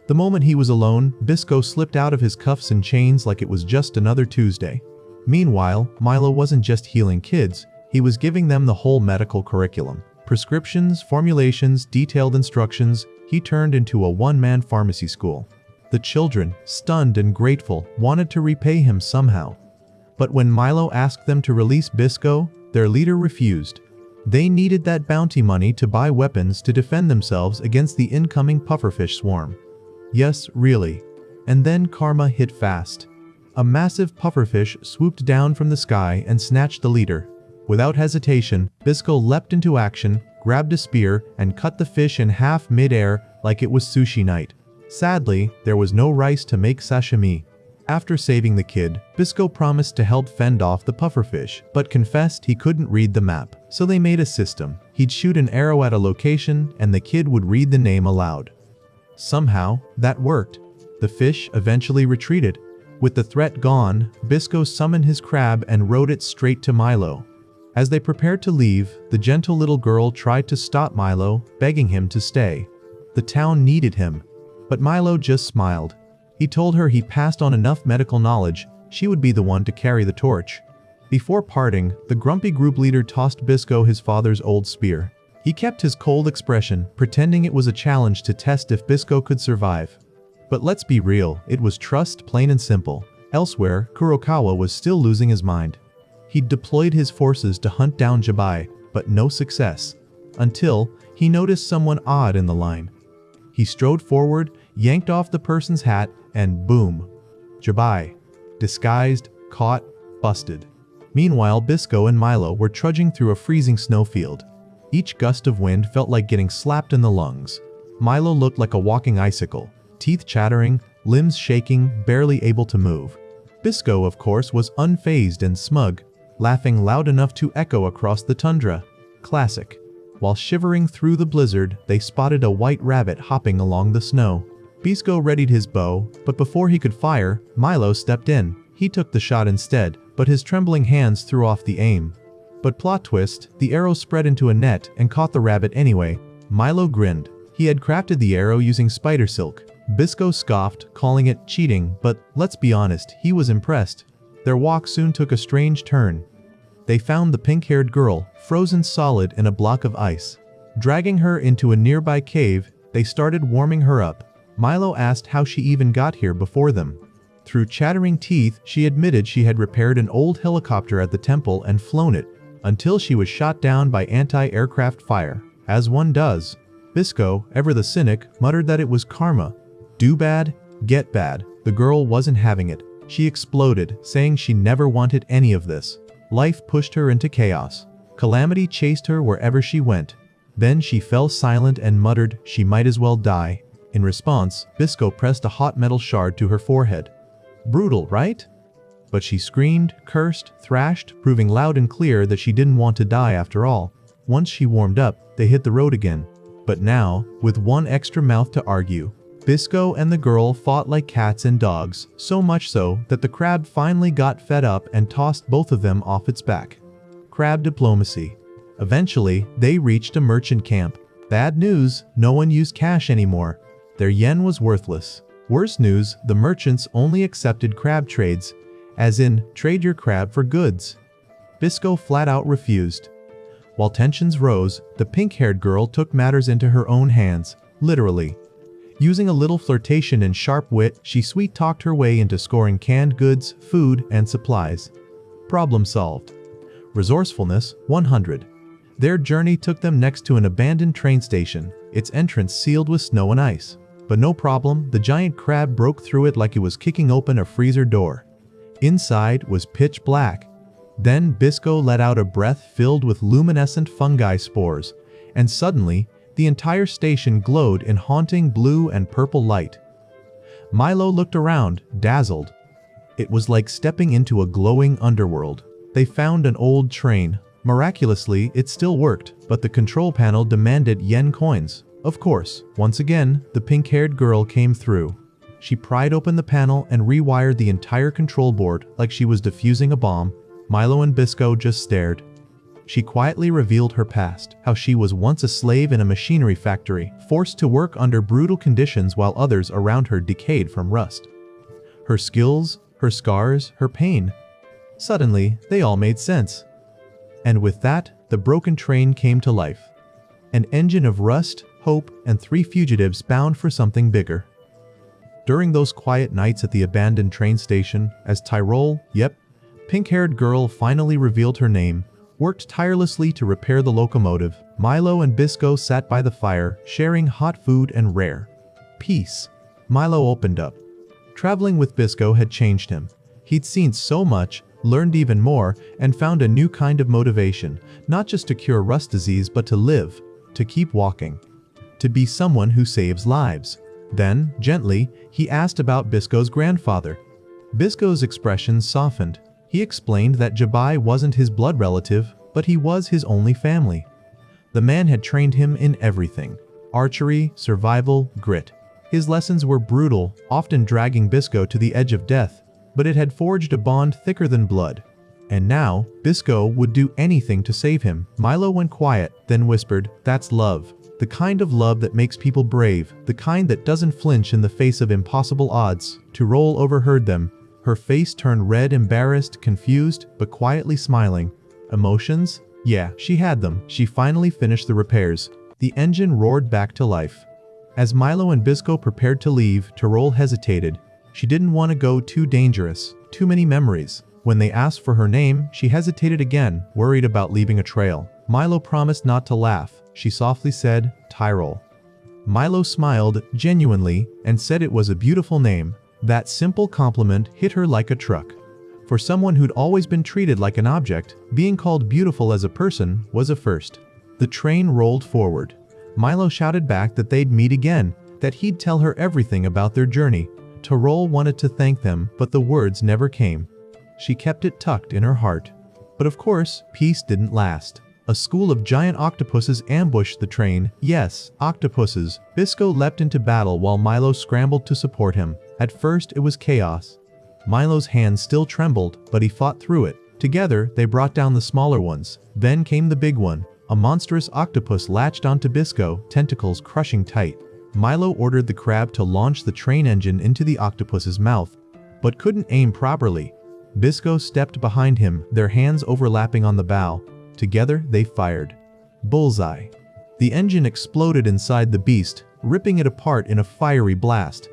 The moment he was alone, Bisco slipped out of his cuffs and chains like it was just another Tuesday. Meanwhile, Milo wasn't just healing kids, he was giving them the whole medical curriculum. Prescriptions, formulations, detailed instructions. He turned into a one-man pharmacy school. The children, stunned and grateful, wanted to repay him somehow. But when Milo asked them to release Bisco, their leader refused. They needed that bounty money to buy weapons to defend themselves against the incoming pufferfish swarm. Yes, really. And then karma hit fast. A massive pufferfish swooped down from the sky and snatched the leader. Without hesitation, Bisco leapt into action, grabbed a spear, and cut the fish in half mid-air like it was sushi night. Sadly, there was no rice to make sashimi. After saving the kid, Bisco promised to help fend off the pufferfish, but confessed he couldn't read the map. So they made a system. He'd shoot an arrow at a location, and the kid would read the name aloud. Somehow, that worked. The fish eventually retreated. With the threat gone, Bisco summoned his crab and rode it straight to Milo. As they prepared to leave, the gentle little girl tried to stop Milo, begging him to stay. The town needed him. But Milo just smiled. He told her he passed on enough medical knowledge, she would be the one to carry the torch. Before parting, the grumpy group leader tossed Bisco his father's old spear. He kept his cold expression, pretending it was a challenge to test if Bisco could survive. But let's be real, it was trust, plain and simple. Elsewhere, Kurokawa was still losing his mind. He'd deployed his forces to hunt down Jabai, but no success, until he noticed someone odd in the line. He strode forward, yanked off the person's hat, and boom. Jabai. Disguised, caught, busted. Meanwhile, Bisco and Milo were trudging through a freezing snowfield. Each gust of wind felt like getting slapped in the lungs. Milo looked like a walking icicle, teeth chattering, limbs shaking, barely able to move. Bisco, of course, was unfazed and smug, laughing loud enough to echo across the tundra. Classic. While shivering through the blizzard, they spotted a white rabbit hopping along the snow. Bisco readied his bow, but before he could fire, Milo stepped in. He took the shot instead, but his trembling hands threw off the aim. But plot twist, the arrow spread into a net and caught the rabbit anyway. Milo grinned. He had crafted the arrow using spider silk. Bisco scoffed, calling it cheating, but let's be honest, he was impressed. Their walk soon took a strange turn. They found the pink-haired girl, frozen solid in a block of ice. Dragging her into a nearby cave, they started warming her up. Milo asked how she even got here before them. Through chattering teeth, she admitted she had repaired an old helicopter at the temple and flown it, until she was shot down by anti-aircraft fire, as one does. Bisco, ever the cynic, muttered that it was karma. Do bad, get bad. The girl wasn't having it. She exploded, saying she never wanted any of this. Life pushed her into chaos. Calamity chased her wherever she went. Then she fell silent and muttered she might as well die. In response, Bisco pressed a hot metal shard to her forehead. Brutal, right? But she screamed, cursed, thrashed, proving loud and clear that she didn't want to die after all. Once she warmed up, they hit the road again. But now, with one extra mouth to argue, Bisco and the girl fought like cats and dogs, so much so that the crab finally got fed up and tossed both of them off its back. Crab diplomacy. Eventually, they reached a merchant camp. Bad news, no one used cash anymore. Their yen was worthless. Worse news, the merchants only accepted crab trades, as in, trade your crab for goods. Bisco flat out refused. While tensions rose, the pink-haired girl took matters into her own hands, literally. Using a little flirtation and sharp wit, she sweet-talked her way into scoring canned goods, food, and supplies. Problem solved. Resourcefulness, 100. Their journey took them next to an abandoned train station, its entrance sealed with snow and ice. But no problem, the giant crab broke through it like it was kicking open a freezer door. Inside was pitch black. Then Bisco let out a breath filled with luminescent fungi spores, and suddenly, the entire station glowed in haunting blue and purple light. Milo looked around, dazzled. It was like stepping into a glowing underworld. They found an old train. Miraculously, it still worked, but the control panel demanded yen coins. Of course, once again, the pink-haired girl came through. She pried open the panel and rewired the entire control board like she was defusing a bomb. Milo and Bisco just stared. She quietly revealed her past, how she was once a slave in a machinery factory, forced to work under brutal conditions while others around her decayed from rust. Her skills, her scars, her pain. Suddenly, they all made sense. And with that, the broken train came to life. An engine of rust, hope, and 3 fugitives bound for something bigger. During those quiet nights at the abandoned train station, as Tyrol, pink-haired girl finally revealed her name, worked tirelessly to repair the locomotive, Milo and Bisco sat by the fire, sharing hot food and rare peace. Milo opened up. Traveling with Bisco had changed him. He'd seen so much, learned even more, and found a new kind of motivation, not just to cure rust disease but to live, to keep walking, to be someone who saves lives. Then, gently, he asked about Bisco's grandfather. Bisco's expression softened. He explained that Jabai wasn't his blood relative, but he was his only family. The man had trained him in everything: archery, survival, grit. His lessons were brutal, often dragging Bisco to the edge of death, but it had forged a bond thicker than blood. And now, Bisco would do anything to save him. Milo went quiet, then whispered, "That's love. The kind of love that makes people brave, the kind that doesn't flinch in the face of impossible odds." Tyrol overheard them. Her face turned red, embarrassed, confused, but quietly smiling. Emotions? Yeah, she had them. She finally finished the repairs. The engine roared back to life. As Milo and Bisco prepared to leave, Tyrol hesitated. She didn't want to go too dangerous, too many memories. When they asked for her name, she hesitated again, worried about leaving a trail. Milo promised not to laugh. She softly said, Tyrol. Milo smiled, genuinely, and said it was a beautiful name. That simple compliment hit her like a truck. For someone who'd always been treated like an object, being called beautiful as a person was a first. The train rolled forward. Milo shouted back that they'd meet again, that he'd tell her everything about their journey. Tyrol wanted to thank them, but the words never came. She kept it tucked in her heart. But of course, peace didn't last. A school of giant octopuses ambushed the train. Yes, octopuses. Bisco leapt into battle while Milo scrambled to support him. At first, it was chaos. Milo's hands still trembled, but he fought through it. Together, they brought down the smaller ones. Then came the big one. A monstrous octopus latched onto Bisco, tentacles crushing tight. Milo ordered the crab to launch the train engine into the octopus's mouth, but couldn't aim properly. Bisco stepped behind him, their hands overlapping on the bow. Together, they fired. Bullseye. The engine exploded inside the beast, ripping it apart in a fiery blast.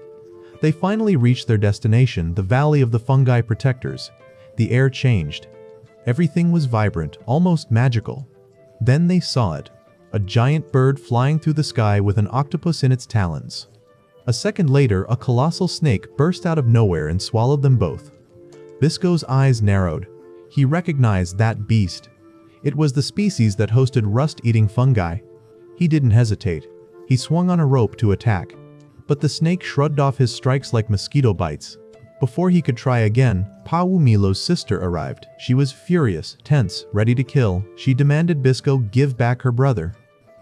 They finally reached their destination, the Valley of the Fungi Protectors. The air changed. Everything was vibrant, almost magical. Then they saw it. A giant bird flying through the sky with an octopus in its talons. A second later, a colossal snake burst out of nowhere and swallowed them both. Bisco's eyes narrowed. He recognized that beast. It was the species that hosted rust-eating fungi. He didn't hesitate. He swung on a rope to attack. But the snake shrugged off his strikes like mosquito bites. Before he could try again, Pawu Milo's sister arrived. She was furious, tense, ready to kill. She demanded Bisco give back her brother.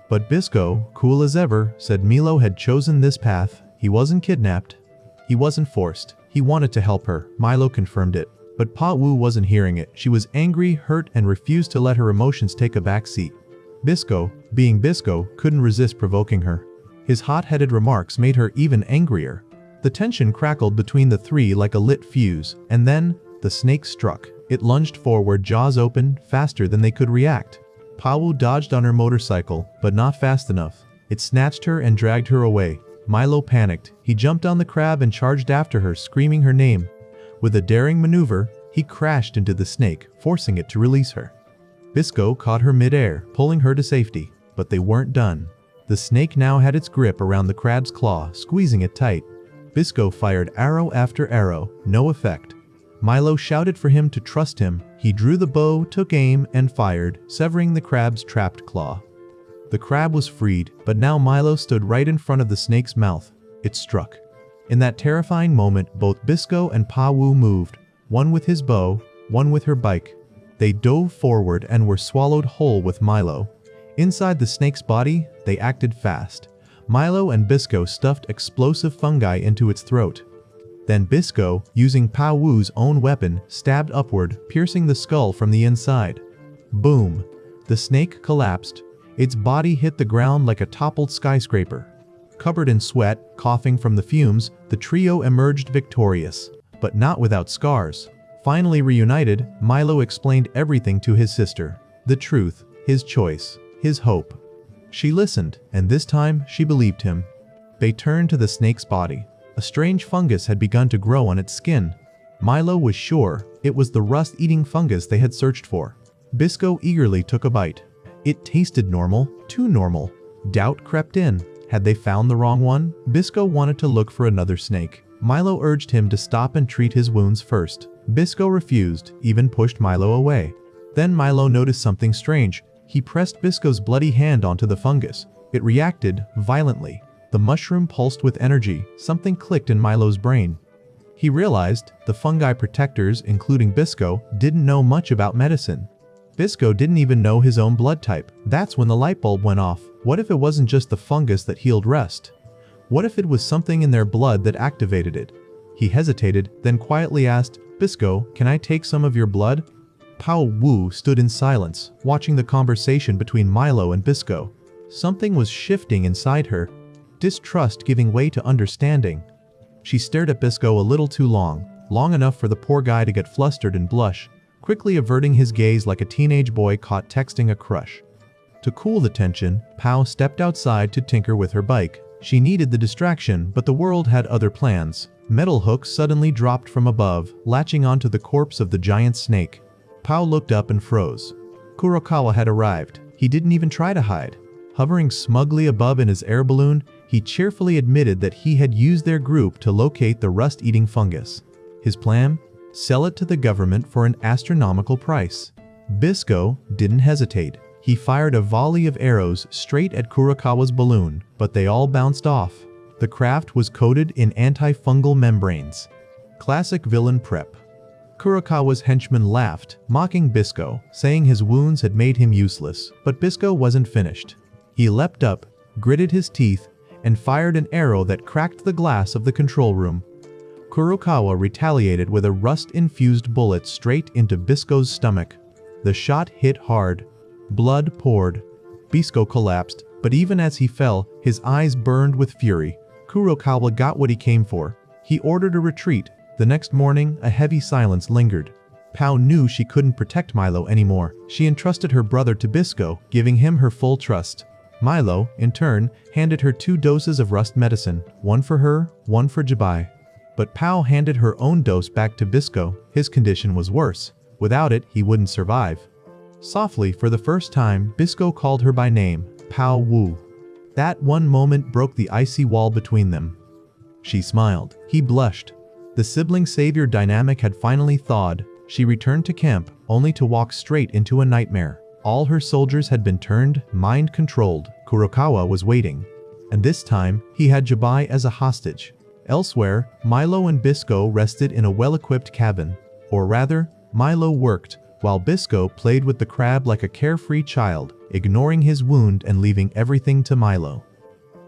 But Bisco, cool as ever, said Milo had chosen this path. He wasn't kidnapped. He wasn't forced. He wanted to help her. Milo confirmed it. But Pawu wasn't hearing it. She was angry, hurt, and refused to let her emotions take a back seat. Bisco, being Bisco, couldn't resist provoking her. His hot-headed remarks made her even angrier. The tension crackled between the three like a lit fuse, and then, the snake struck. It lunged forward, jaws open, faster than they could react. Pawu dodged on her motorcycle, but not fast enough. It snatched her and dragged her away. Milo panicked. He jumped on the crab and charged after her, screaming her name. With a daring maneuver, he crashed into the snake, forcing it to release her. Bisco caught her mid-air, pulling her to safety, but they weren't done. The snake now had its grip around the crab's claw, squeezing it tight. Bisco fired arrow after arrow, no effect. Milo shouted for him to trust him. He drew the bow, took aim, and fired, severing the crab's trapped claw. The crab was freed, but now Milo stood right in front of the snake's mouth. It struck. In that terrifying moment, both Bisco and Pawu moved, one with his bow, one with her bike. They dove forward and were swallowed whole with Milo. Inside the snake's body, they acted fast. Milo and Bisco stuffed explosive fungi into its throat. Then Bisco, using Pawu's own weapon, stabbed upward, piercing the skull from the inside. Boom! The snake collapsed. Its body hit the ground like a toppled skyscraper. Covered in sweat, coughing from the fumes, the trio emerged victorious, but not without scars. Finally reunited, Milo explained everything to his sister. The truth, his choice, his hope. She listened, and this time she believed him. They turned to the snake's body. A strange fungus had begun to grow on its skin. Milo was sure it was the rust-eating fungus they had searched for. Bisco eagerly took a bite. It tasted normal, too normal. Doubt crept in. Had they found the wrong one? Bisco wanted to look for another snake. Milo urged him to stop and treat his wounds first. Bisco refused, even pushed Milo away. Then Milo noticed something strange. He pressed Bisco's bloody hand onto the fungus. It reacted violently. The mushroom pulsed with energy. Something clicked in Milo's brain. He realized the fungi protectors, including Bisco, didn't know much about medicine. Bisco didn't even know his own blood type. That's when the light bulb went off. What if it wasn't just the fungus that healed rust? What if it was something in their blood that activated it? He hesitated, then quietly asked, Bisco, can I take some of your blood? Pawu stood in silence, watching the conversation between Milo and Bisco. Something was shifting inside her, distrust giving way to understanding. She stared at Bisco a little too long enough for the poor guy to get flustered and blush, quickly averting his gaze like a teenage boy caught texting a crush. To cool the tension, Pau stepped outside to tinker with her bike. She needed the distraction, but the world had other plans. Metal hooks suddenly dropped from above, latching onto the corpse of the giant snake. Pao looked up and froze. Kurokawa had arrived. He didn't even try to hide. Hovering smugly above in his air balloon, he cheerfully admitted that he had used their group to locate the rust-eating fungus. His plan? Sell it to the government for an astronomical price. Bisco didn't hesitate. He fired a volley of arrows straight at Kurokawa's balloon, but they all bounced off. The craft was coated in antifungal membranes. Classic villain prep. Kurokawa's henchman laughed, mocking Bisco, saying his wounds had made him useless, but Bisco wasn't finished. He leapt up, gritted his teeth, and fired an arrow that cracked the glass of the control room. Kurokawa retaliated with a rust-infused bullet straight into Bisco's stomach. The shot hit hard. Blood poured. Bisco collapsed, but even as he fell, his eyes burned with fury. Kurokawa got what he came for. He ordered a retreat. The next morning, a heavy silence lingered. Pao knew she couldn't protect Milo anymore. She entrusted her brother to Bisco, giving him her full trust. Milo, in turn, handed her 2 doses of rust medicine, one for her, one for Jabai. But Pao handed her own dose back to Bisco. His condition was worse. Without it, he wouldn't survive. Softly, for the first time, Bisco called her by name, Pao Wu. That one moment broke the icy wall between them. She smiled. He blushed. The sibling-savior dynamic had finally thawed. She returned to camp, only to walk straight into a nightmare. All her soldiers had been turned, mind-controlled. Kurokawa was waiting. And this time, he had Jabai as a hostage. Elsewhere, Milo and Bisco rested in a well-equipped cabin. Or rather, Milo worked, while Bisco played with the crab like a carefree child, ignoring his wound and leaving everything to Milo.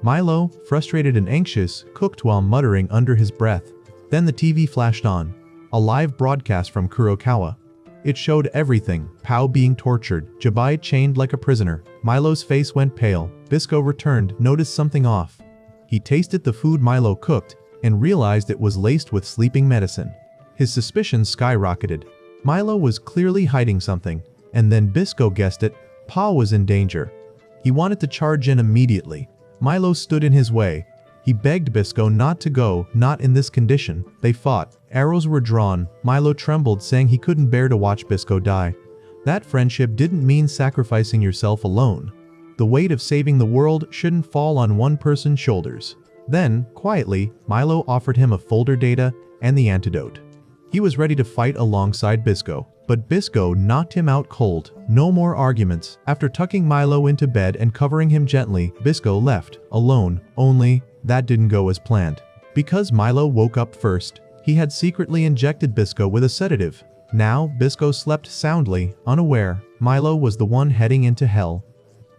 Milo, frustrated and anxious, cooked while muttering under his breath. Then the TV flashed on. A live broadcast from Kurokawa. It showed everything: Pao being tortured, Jabai chained like a prisoner. Milo's face went pale. Bisco returned, noticed something off. He tasted the food Milo cooked and realized it was laced with sleeping medicine. His suspicions skyrocketed. Milo was clearly hiding something, and then Bisco guessed it. Pao was in danger. He wanted to charge in immediately. Milo stood in his way. He begged Bisco not to go, not in this condition. They fought. Arrows were drawn. Milo trembled, saying he couldn't bear to watch Bisco die. That friendship didn't mean sacrificing yourself alone. The weight of saving the world shouldn't fall on one person's shoulders. Then, quietly, Milo offered him a folder data and the antidote. He was ready to fight alongside Bisco, but Bisco knocked him out cold. No more arguments. After tucking Milo into bed and covering him gently, Bisco left, alone. Only, that didn't go as planned. Because Milo woke up first, he had secretly injected Bisco with a sedative. Now, Bisco slept soundly, unaware. Milo was the one heading into hell.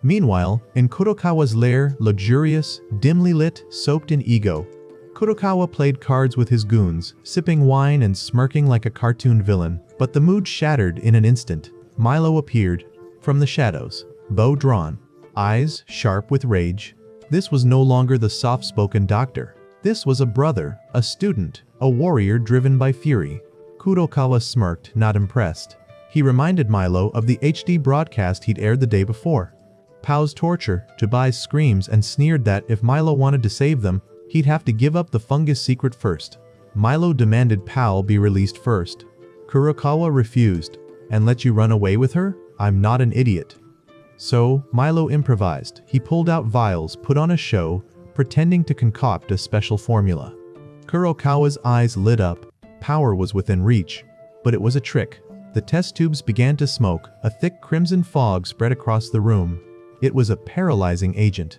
Meanwhile, in Kurokawa's lair, luxurious, dimly lit, soaked in ego, Kurokawa played cards with his goons, sipping wine and smirking like a cartoon villain. But the mood shattered in an instant. Milo appeared from the shadows, bow drawn, eyes sharp with rage. This was no longer the soft-spoken doctor. This was a brother, a student, a warrior driven by fury. Kurokawa smirked, not impressed. He reminded Milo of the HD broadcast he'd aired the day before. Pao's torture, Jabai's screams, and sneered that if Milo wanted to save them, he'd have to give up the fungus secret first. Milo demanded Pao be released first. Kurokawa refused. And let you run away with her? I'm not an idiot. So, Milo improvised. He pulled out vials, put on a show, pretending to concoct a special formula. Kurokawa's eyes lit up. Power was within reach. But it was a trick. The test tubes began to smoke. A thick crimson fog spread across the room. It was a paralyzing agent.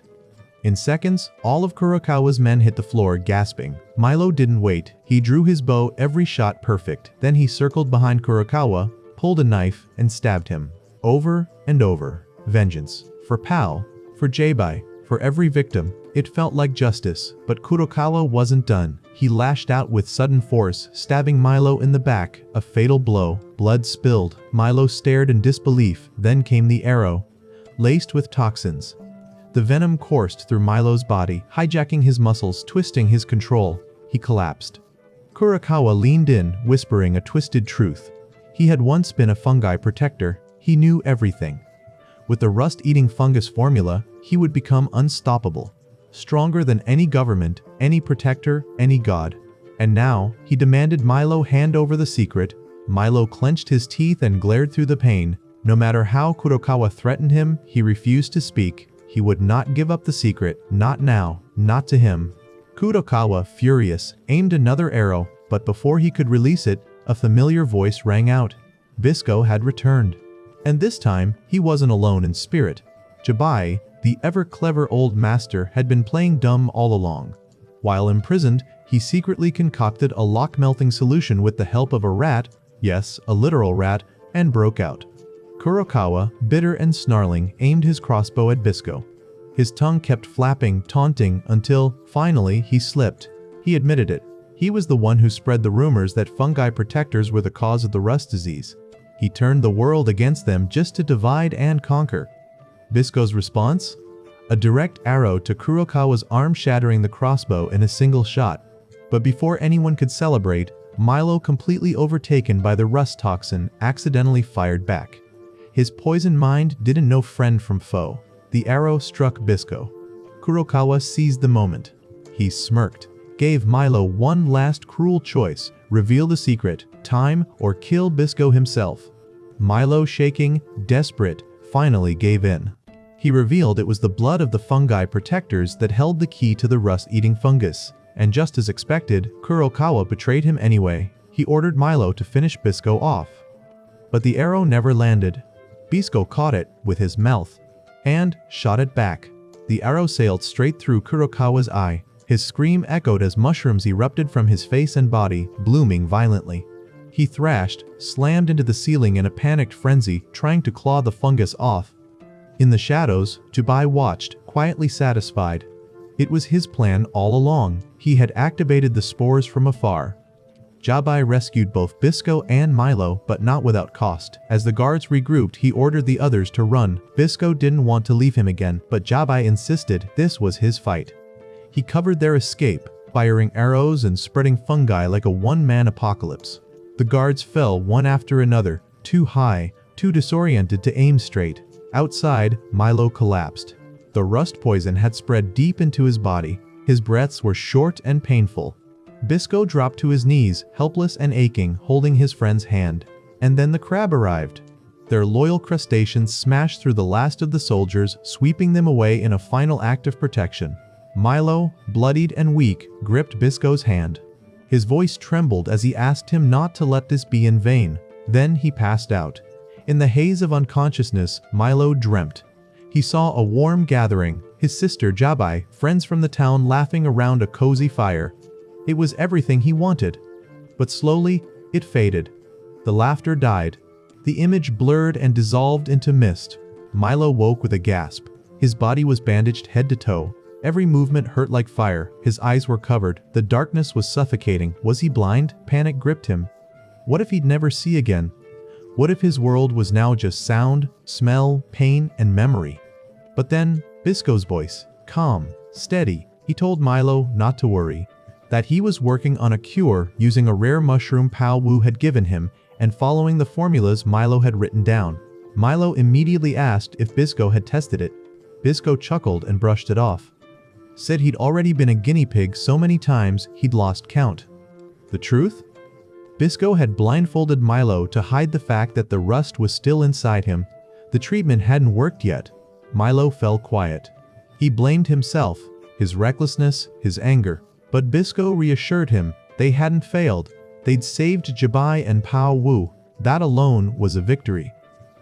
In seconds, all of Kurokawa's men hit the floor, gasping. Milo didn't wait. He drew his bow, every shot perfect. Then he circled behind Kurokawa, pulled a knife, and stabbed him. Over and over. Vengeance. For Pao. For Jabai. For every victim. It felt like justice. But Kurokawa wasn't done. He lashed out with sudden force, stabbing Milo in the back. A fatal blow. Blood spilled. Milo stared in disbelief. Then came the arrow, laced with toxins. The venom coursed through Milo's body, hijacking his muscles, twisting his control. He collapsed. Kurokawa leaned in, whispering a twisted truth. He had once been a fungi protector. He knew everything. With the rust-eating fungus formula, he would become unstoppable. Stronger than any government, any protector, any god. And now, he demanded Milo hand over the secret. Milo clenched his teeth and glared through the pain. No matter how Kurokawa threatened him, he refused to speak. He would not give up the secret, not now, not to him. Kurokawa, furious, aimed another arrow, but before he could release it, a familiar voice rang out. Bisco had returned. And this time, he wasn't alone in spirit. Jabai, the ever-clever old master, had been playing dumb all along. While imprisoned, he secretly concocted a lock-melting solution with the help of a rat, yes, a literal rat, and broke out. Kurokawa, bitter and snarling, aimed his crossbow at Bisco. His tongue kept flapping, taunting, until, finally, he slipped. He admitted it. He was the one who spread the rumors that fungi protectors were the cause of the rust disease. He turned the world against them just to divide and conquer. Bisco's response? A direct arrow to Kurokawa's arm, shattering the crossbow in a single shot. But before anyone could celebrate, Milo, completely overtaken by the rust toxin, accidentally fired back. His poisoned mind didn't know friend from foe. The arrow struck Bisco. Kurokawa seized the moment. He smirked, gave Milo one last cruel choice: reveal the secret, time, or kill Bisco himself. Milo, shaking, desperate, finally gave in. He revealed it was the blood of the fungi protectors that held the key to the rust-eating fungus. And just as expected, Kurokawa betrayed him anyway. He ordered Milo to finish Bisco off. But the arrow never landed. Bisco caught it with his mouth and shot it back. The arrow sailed straight through Kurokawa's eye. His scream echoed as mushrooms erupted from his face and body, blooming violently. He thrashed, slammed into the ceiling in a panicked frenzy, trying to claw the fungus off. In the shadows, Jabai watched, quietly satisfied. It was his plan all along. He had activated the spores from afar. Jabai rescued both Bisco and Milo, but not without cost. As the guards regrouped, he ordered the others to run. Bisco didn't want to leave him again, but Jabai insisted this was his fight. He covered their escape, firing arrows and spreading fungi like a one-man apocalypse. The guards fell one after another, too high, too disoriented to aim straight. Outside, Milo collapsed. The rust poison had spread deep into his body. His breaths were short and painful. Bisco dropped to his knees, helpless and aching, holding his friend's hand. And then the crab arrived. Their loyal crustaceans smashed through the last of the soldiers, sweeping them away in a final act of protection. Milo, bloodied and weak, gripped Bisco's hand. His voice trembled as he asked him not to let this be in vain. Then he passed out. In the haze of unconsciousness, Milo dreamt. He saw a warm gathering, his sister Jabai, friends from the town laughing around a cozy fire. It was everything he wanted. But slowly, it faded. The laughter died. The image blurred and dissolved into mist. Milo woke with a gasp. His body was bandaged head to toe. Every movement hurt like fire. His eyes were covered. The darkness was suffocating. Was he blind? Panic gripped him. What if he'd never see again? What if his world was now just sound, smell, pain, and memory? But then, Bisco's voice, calm, steady, he told Milo not to worry. That he was working on a cure using a rare mushroom Pao Wu had given him and following the formulas Milo had written down. Milo immediately asked if Bisco had tested it. Bisco chuckled and brushed it off. Said he'd already been a guinea pig so many times he'd lost count. The truth? Bisco had blindfolded Milo to hide the fact that the rust was still inside him. The treatment hadn't worked yet. Milo fell quiet. He blamed himself, his recklessness, his anger. But Bisco reassured him they hadn't failed. They'd saved Jabai and Pao Wu. That alone was a victory.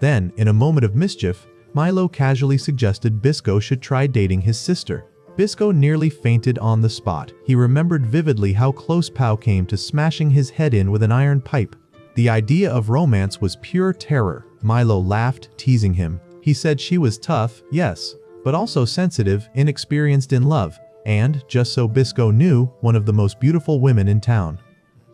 Then, in a moment of mischief, Milo casually suggested Bisco should try dating his sister. Bisco nearly fainted on the spot. He remembered vividly how close Pao came to smashing his head in with an iron pipe. The idea of romance was pure terror. Milo laughed, teasing him. He said she was tough, yes, but also sensitive, inexperienced in love, and, just so Bisco knew, one of the most beautiful women in town.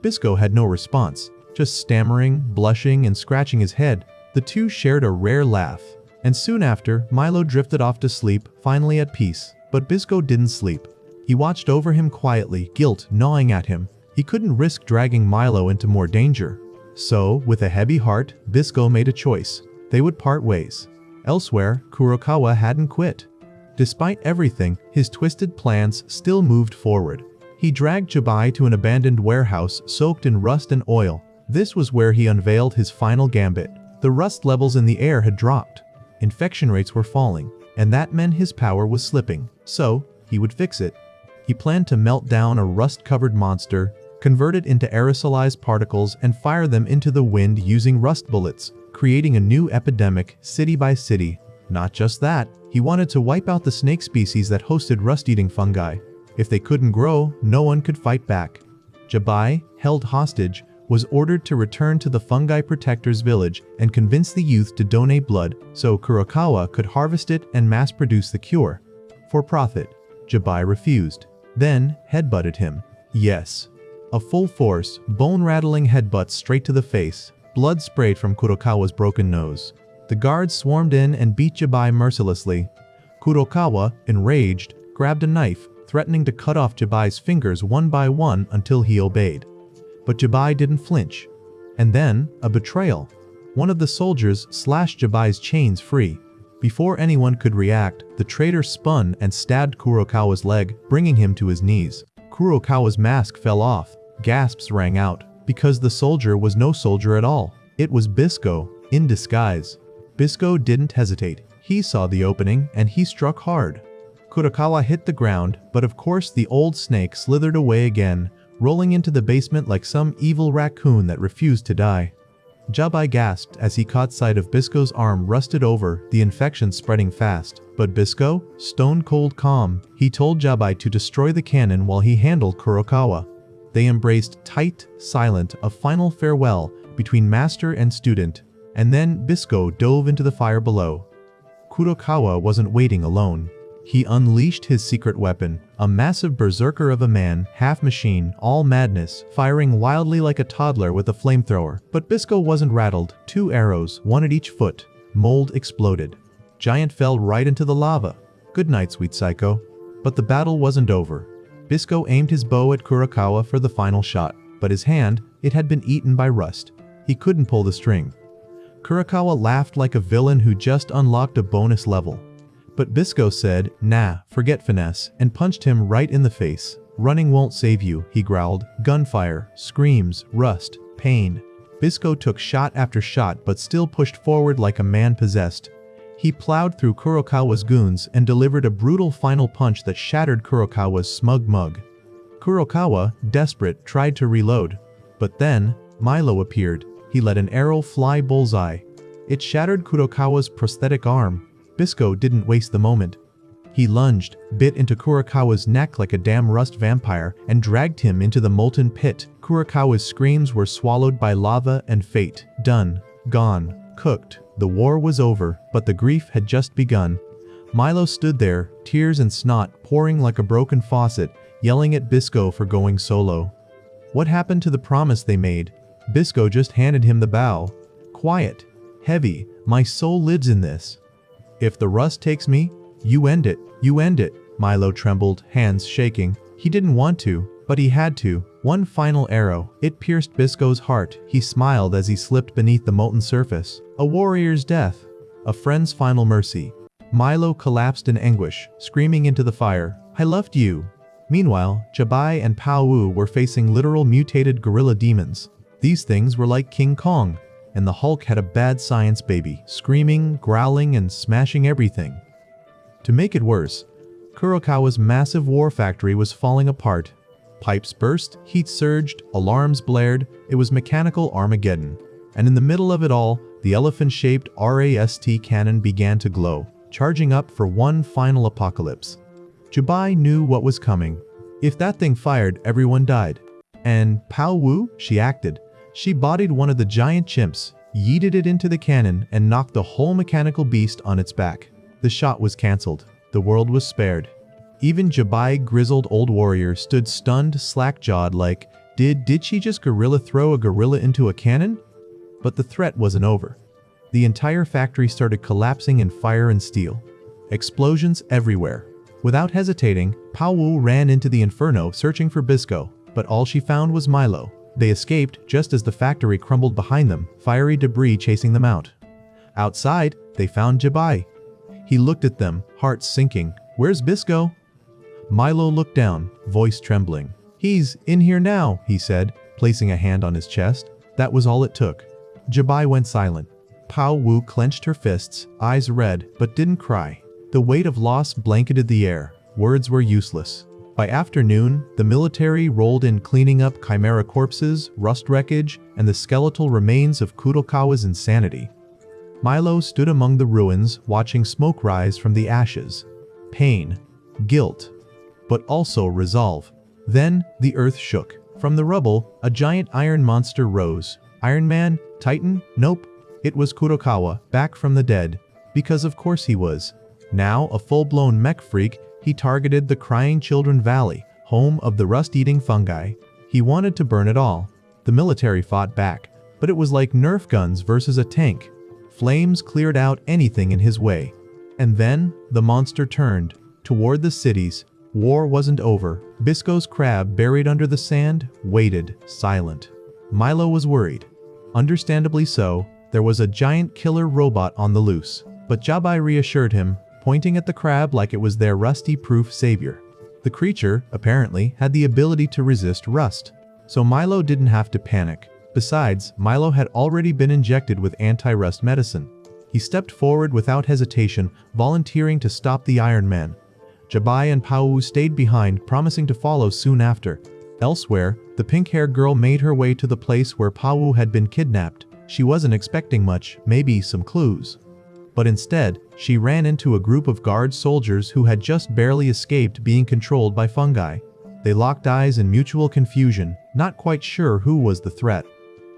Bisco had no response, just stammering, blushing, and scratching his head. The two shared a rare laugh, and soon after, Milo drifted off to sleep, finally at peace. But Bisco didn't sleep. He watched over him quietly, guilt gnawing at him. He couldn't risk dragging Milo into more danger. So, with a heavy heart, Bisco made a choice. They would part ways. Elsewhere, Kurokawa hadn't quit. Despite everything, his twisted plans still moved forward. He dragged Jabai to an abandoned warehouse soaked in rust and oil. This was where he unveiled his final gambit. The rust levels in the air had dropped. Infection rates were falling, and that meant his power was slipping. So, he would fix it. He planned to melt down a rust-covered monster, convert it into aerosolized particles, and fire them into the wind using rust bullets, creating a new epidemic city by city. Not just that, he wanted to wipe out the snake species that hosted rust-eating fungi. If they couldn't grow, no one could fight back. Jabai, held hostage, was ordered to return to the fungi protector's village and convince the youth to donate blood so Kurokawa could harvest it and mass-produce the cure. For profit. Jabai refused. Then, headbutted him. Yes. A full-force, bone-rattling headbutt straight to the face. Blood sprayed from Kurokawa's broken nose. The guards swarmed in and beat Jabai mercilessly. Kurokawa, enraged, grabbed a knife, threatening to cut off Jabai's fingers one by one until he obeyed. But Jabai didn't flinch. And then, a betrayal. One of the soldiers slashed Jabai's chains free. Before anyone could react, the traitor spun and stabbed Kurokawa's leg, bringing him to his knees. Kurokawa's mask fell off. Gasps rang out, because the soldier was no soldier at all. It was Bisco, in disguise. Bisco didn't hesitate. He saw the opening, and he struck hard. Kurokawa hit the ground, but of course the old snake slithered away again, rolling into the basement like some evil raccoon that refused to die. Jabai gasped as he caught sight of Bisco's arm rusted over, the infection spreading fast. But Bisco, stone-cold calm, he told Jabai to destroy the cannon while he handled Kurokawa. They embraced tight, silent, a final farewell between master and student, and then Bisco dove into the fire below. Kurokawa wasn't waiting alone. He unleashed his secret weapon, a massive berserker of a man, half machine, all madness, firing wildly like a toddler with a flamethrower. But Bisco wasn't rattled. 2 arrows, one at each foot. Mold exploded. Giant fell right into the lava. Good night, sweet psycho. But the battle wasn't over. Bisco aimed his bow at Kurokawa for the final shot, but his hand, it had been eaten by rust. He couldn't pull the string. Kurokawa laughed like a villain who just unlocked a bonus level. But Bisco said, "Nah, forget finesse," and punched him right in the face. "Running won't save you," he growled. Gunfire, screams, rust, pain. Bisco took shot after shot but still pushed forward like a man possessed. He plowed through Kurokawa's goons and delivered a brutal final punch that shattered Kurokawa's smug mug. Kurokawa, desperate, tried to reload. But then, Milo appeared. He let an arrow fly bullseye. It shattered Kurokawa's prosthetic arm. Bisco didn't waste the moment. He lunged, bit into Kurokawa's neck like a damn rust vampire, and dragged him into the molten pit. Kurokawa's screams were swallowed by lava and fate. Done. Gone. Cooked. The war was over, but the grief had just begun. Milo stood there, tears and snot pouring like a broken faucet, yelling at Bisco for going solo. What happened to the promise they made? Bisco just handed him the bow. Quiet. Heavy. My soul lives in this. If the rust takes me, you end it. You end it. Milo trembled, hands shaking. He didn't want to, but he had to. One final arrow. It pierced Bisco's heart. He smiled as he slipped beneath the molten surface. A warrior's death. A friend's final mercy. Milo collapsed in anguish, screaming into the fire. I loved you. Meanwhile, Jabai and Pao Wu were facing literal mutated gorilla demons. These things were like King Kong, and the Hulk had a bad science baby, screaming, growling, and smashing everything. To make it worse, Kurokawa's massive war factory was falling apart. Pipes burst, heat surged, alarms blared. It was mechanical Armageddon. And in the middle of it all, the elephant-shaped RAST cannon began to glow, charging up for one final apocalypse. Jabai knew what was coming. If that thing fired, everyone died. And Pao Wu? She acted. She bodied one of the giant chimps, yeeted it into the cannon, and knocked the whole mechanical beast on its back. The shot was cancelled. The world was spared. Even Jabai, grizzled old warrior, stood stunned, slack-jawed like, did she just gorilla throw a gorilla into a cannon? But the threat wasn't over. The entire factory started collapsing in fire and steel. Explosions everywhere. Without hesitating, Pao Wu ran into the inferno searching for Bisco, but all she found was Milo. They escaped just as the factory crumbled behind them, fiery debris chasing them out. Outside, they found Jabai. He looked at them, heart sinking. Where's Bisco? Milo looked down, voice trembling. "He's in here now," he said, placing a hand on his chest. That was all it took. Jabai went silent. Pao Wu clenched her fists, eyes red, but didn't cry. The weight of loss blanketed the air. Words were useless. By afternoon, the military rolled in cleaning up chimera corpses, rust wreckage, and the skeletal remains of Kurokawa's insanity. Milo stood among the ruins, watching smoke rise from the ashes. Pain, guilt, but also resolve. Then, the earth shook. From the rubble, a giant iron monster rose. Iron Man? Titan? Nope. It was Kurokawa, back from the dead. Because of course he was. Now, a full-blown mech freak, he targeted the Crying Children Valley, home of the rust-eating fungi. He wanted to burn it all. The military fought back, but it was like Nerf guns versus a tank. Flames cleared out anything in his way. And then, the monster turned, toward the cities. War wasn't over. Bisco's crab, buried under the sand, waited, silent. Milo was worried. Understandably so, there was a giant killer robot on the loose. But Jabai reassured him, pointing at the crab like it was their rusty-proof savior. The creature, apparently, had the ability to resist rust. So Milo didn't have to panic. Besides, Milo had already been injected with anti-rust medicine. He stepped forward without hesitation, volunteering to stop the Iron Man. Jabai and Pao stayed behind, promising to follow soon after. Elsewhere, the pink-haired girl made her way to the place where Pao had been kidnapped. She wasn't expecting much, maybe some clues. But instead, she ran into a group of guard soldiers who had just barely escaped being controlled by fungi. They locked eyes in mutual confusion, not quite sure who was the threat.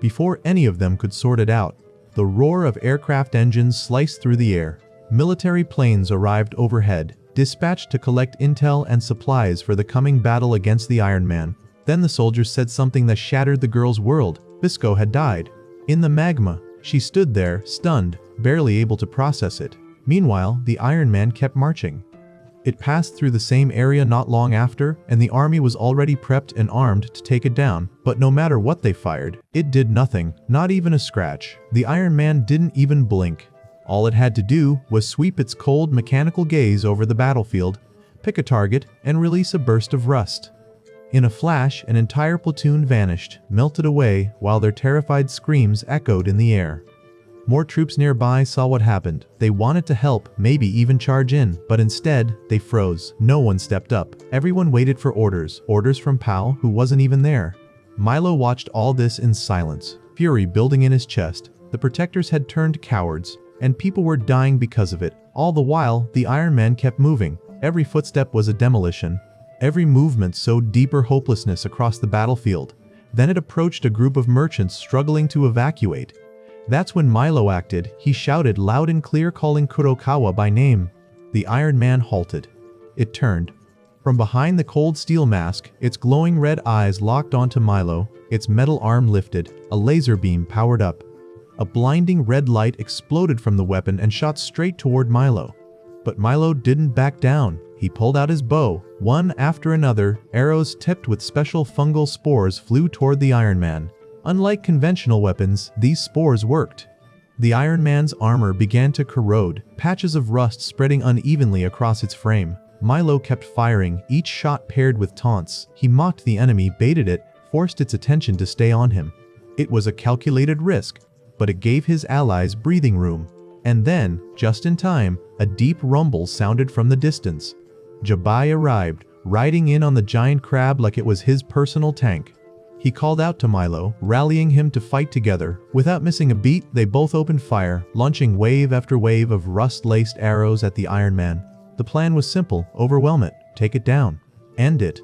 Before any of them could sort it out, the roar of aircraft engines sliced through the air. Military planes arrived overhead, dispatched to collect intel and supplies for the coming battle against the Iron Man. Then the soldiers said something that shattered the girl's world. Bisco had died. In the magma, she stood there, stunned, barely able to process it. Meanwhile, the Iron Man kept marching. It passed through the same area not long after, and the army was already prepped and armed to take it down. But no matter what they fired, it did nothing, not even a scratch. The Iron Man didn't even blink. All it had to do was sweep its cold mechanical gaze over the battlefield, pick a target, and release a burst of rust. In a flash, an entire platoon vanished, melted away, while their terrified screams echoed in the air. More troops nearby saw what happened. They wanted to help, maybe even charge in, but instead, they froze. No one stepped up. Everyone waited for orders. Orders from Pao, who wasn't even there. Milo watched all this in silence, fury building in his chest. The protectors had turned cowards, and people were dying because of it. All the while, the Iron Man kept moving. Every footstep was a demolition. Every movement sowed deeper hopelessness across the battlefield. Then it approached a group of merchants struggling to evacuate. That's when Milo acted. He shouted loud and clear, calling Kurokawa by name. The Iron Man halted. It turned. From behind the cold steel mask, its glowing red eyes locked onto Milo, its metal arm lifted, a laser beam powered up. A blinding red light exploded from the weapon and shot straight toward Milo. But Milo didn't back down. He pulled out his bow. One after another, arrows tipped with special fungal spores flew toward the Iron Man. Unlike conventional weapons, these spores worked. The Iron Man's armor began to corrode, patches of rust spreading unevenly across its frame. Milo kept firing, each shot paired with taunts. He mocked the enemy, baited it, forced its attention to stay on him. It was a calculated risk, but it gave his allies breathing room. And then, just in time, a deep rumble sounded from the distance. Jabai arrived, riding in on the giant crab like it was his personal tank. He called out to Milo, rallying him to fight together. Without missing a beat, they both opened fire, launching wave after wave of rust-laced arrows at the Iron Man. The plan was simple: overwhelm it, take it down, end it.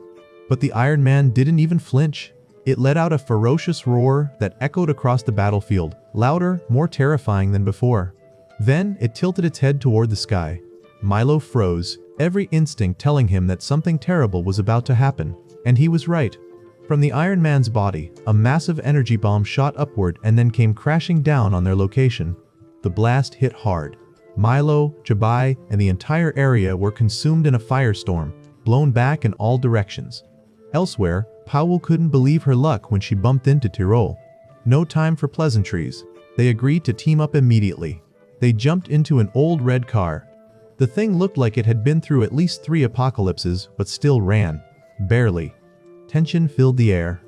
But the Iron Man didn't even flinch. It let out a ferocious roar that echoed across the battlefield, louder, more terrifying than before. Then it tilted its head toward the sky. Milo froze, every instinct telling him that something terrible was about to happen. And he was right. From the Iron Man's body, a massive energy bomb shot upward and then came crashing down on their location. The blast hit hard. Milo, Jabai, and the entire area were consumed in a firestorm, blown back in all directions. Elsewhere, Powell couldn't believe her luck when she bumped into Tirol. No time for pleasantries. They agreed to team up immediately. They jumped into an old red car. The thing looked like it had been through at least 3 apocalypses, but still ran. Barely. tension filled the air.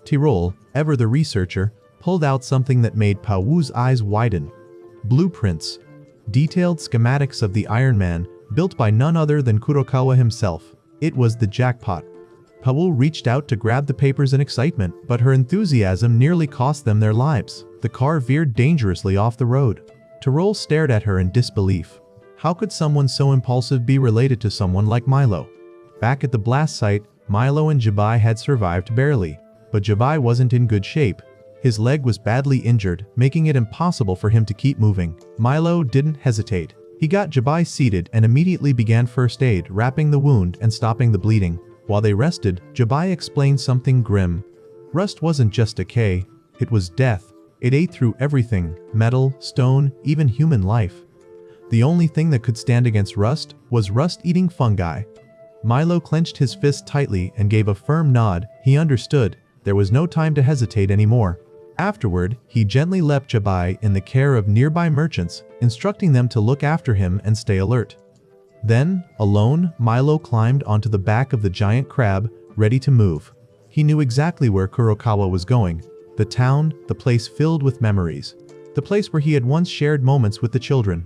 Tyrol, ever the researcher, pulled out something that made Pauwu's eyes widen. Blueprints. Detailed schematics of the Iron Man, built by none other than Kurokawa himself. It was the jackpot. Pauwu reached out to grab the papers in excitement, but her enthusiasm nearly cost them their lives. The car veered dangerously off the road. Tyrol stared at her in disbelief. How could someone so impulsive be related to someone like Milo? Back at the blast site, Milo and Jabai had survived barely, but Jabai wasn't in good shape. His leg was badly injured, making it impossible for him to keep moving. Milo didn't hesitate. He got Jabai seated and immediately began first aid, wrapping the wound and stopping the bleeding. While they rested, Jabai explained something grim. Rust wasn't just decay, it was death. It ate through everything, metal, stone, even human life. The only thing that could stand against rust was rust-eating fungi. Milo clenched his fist tightly and gave a firm nod. He understood. There was no time to hesitate anymore. Afterward, he gently left Jabai in the care of nearby merchants, instructing them to look after him and stay alert. Then, alone, Milo climbed onto the back of the giant crab, ready to move. He knew exactly where Kurokawa was going. The town, the place filled with memories. The place where he had once shared moments with the children.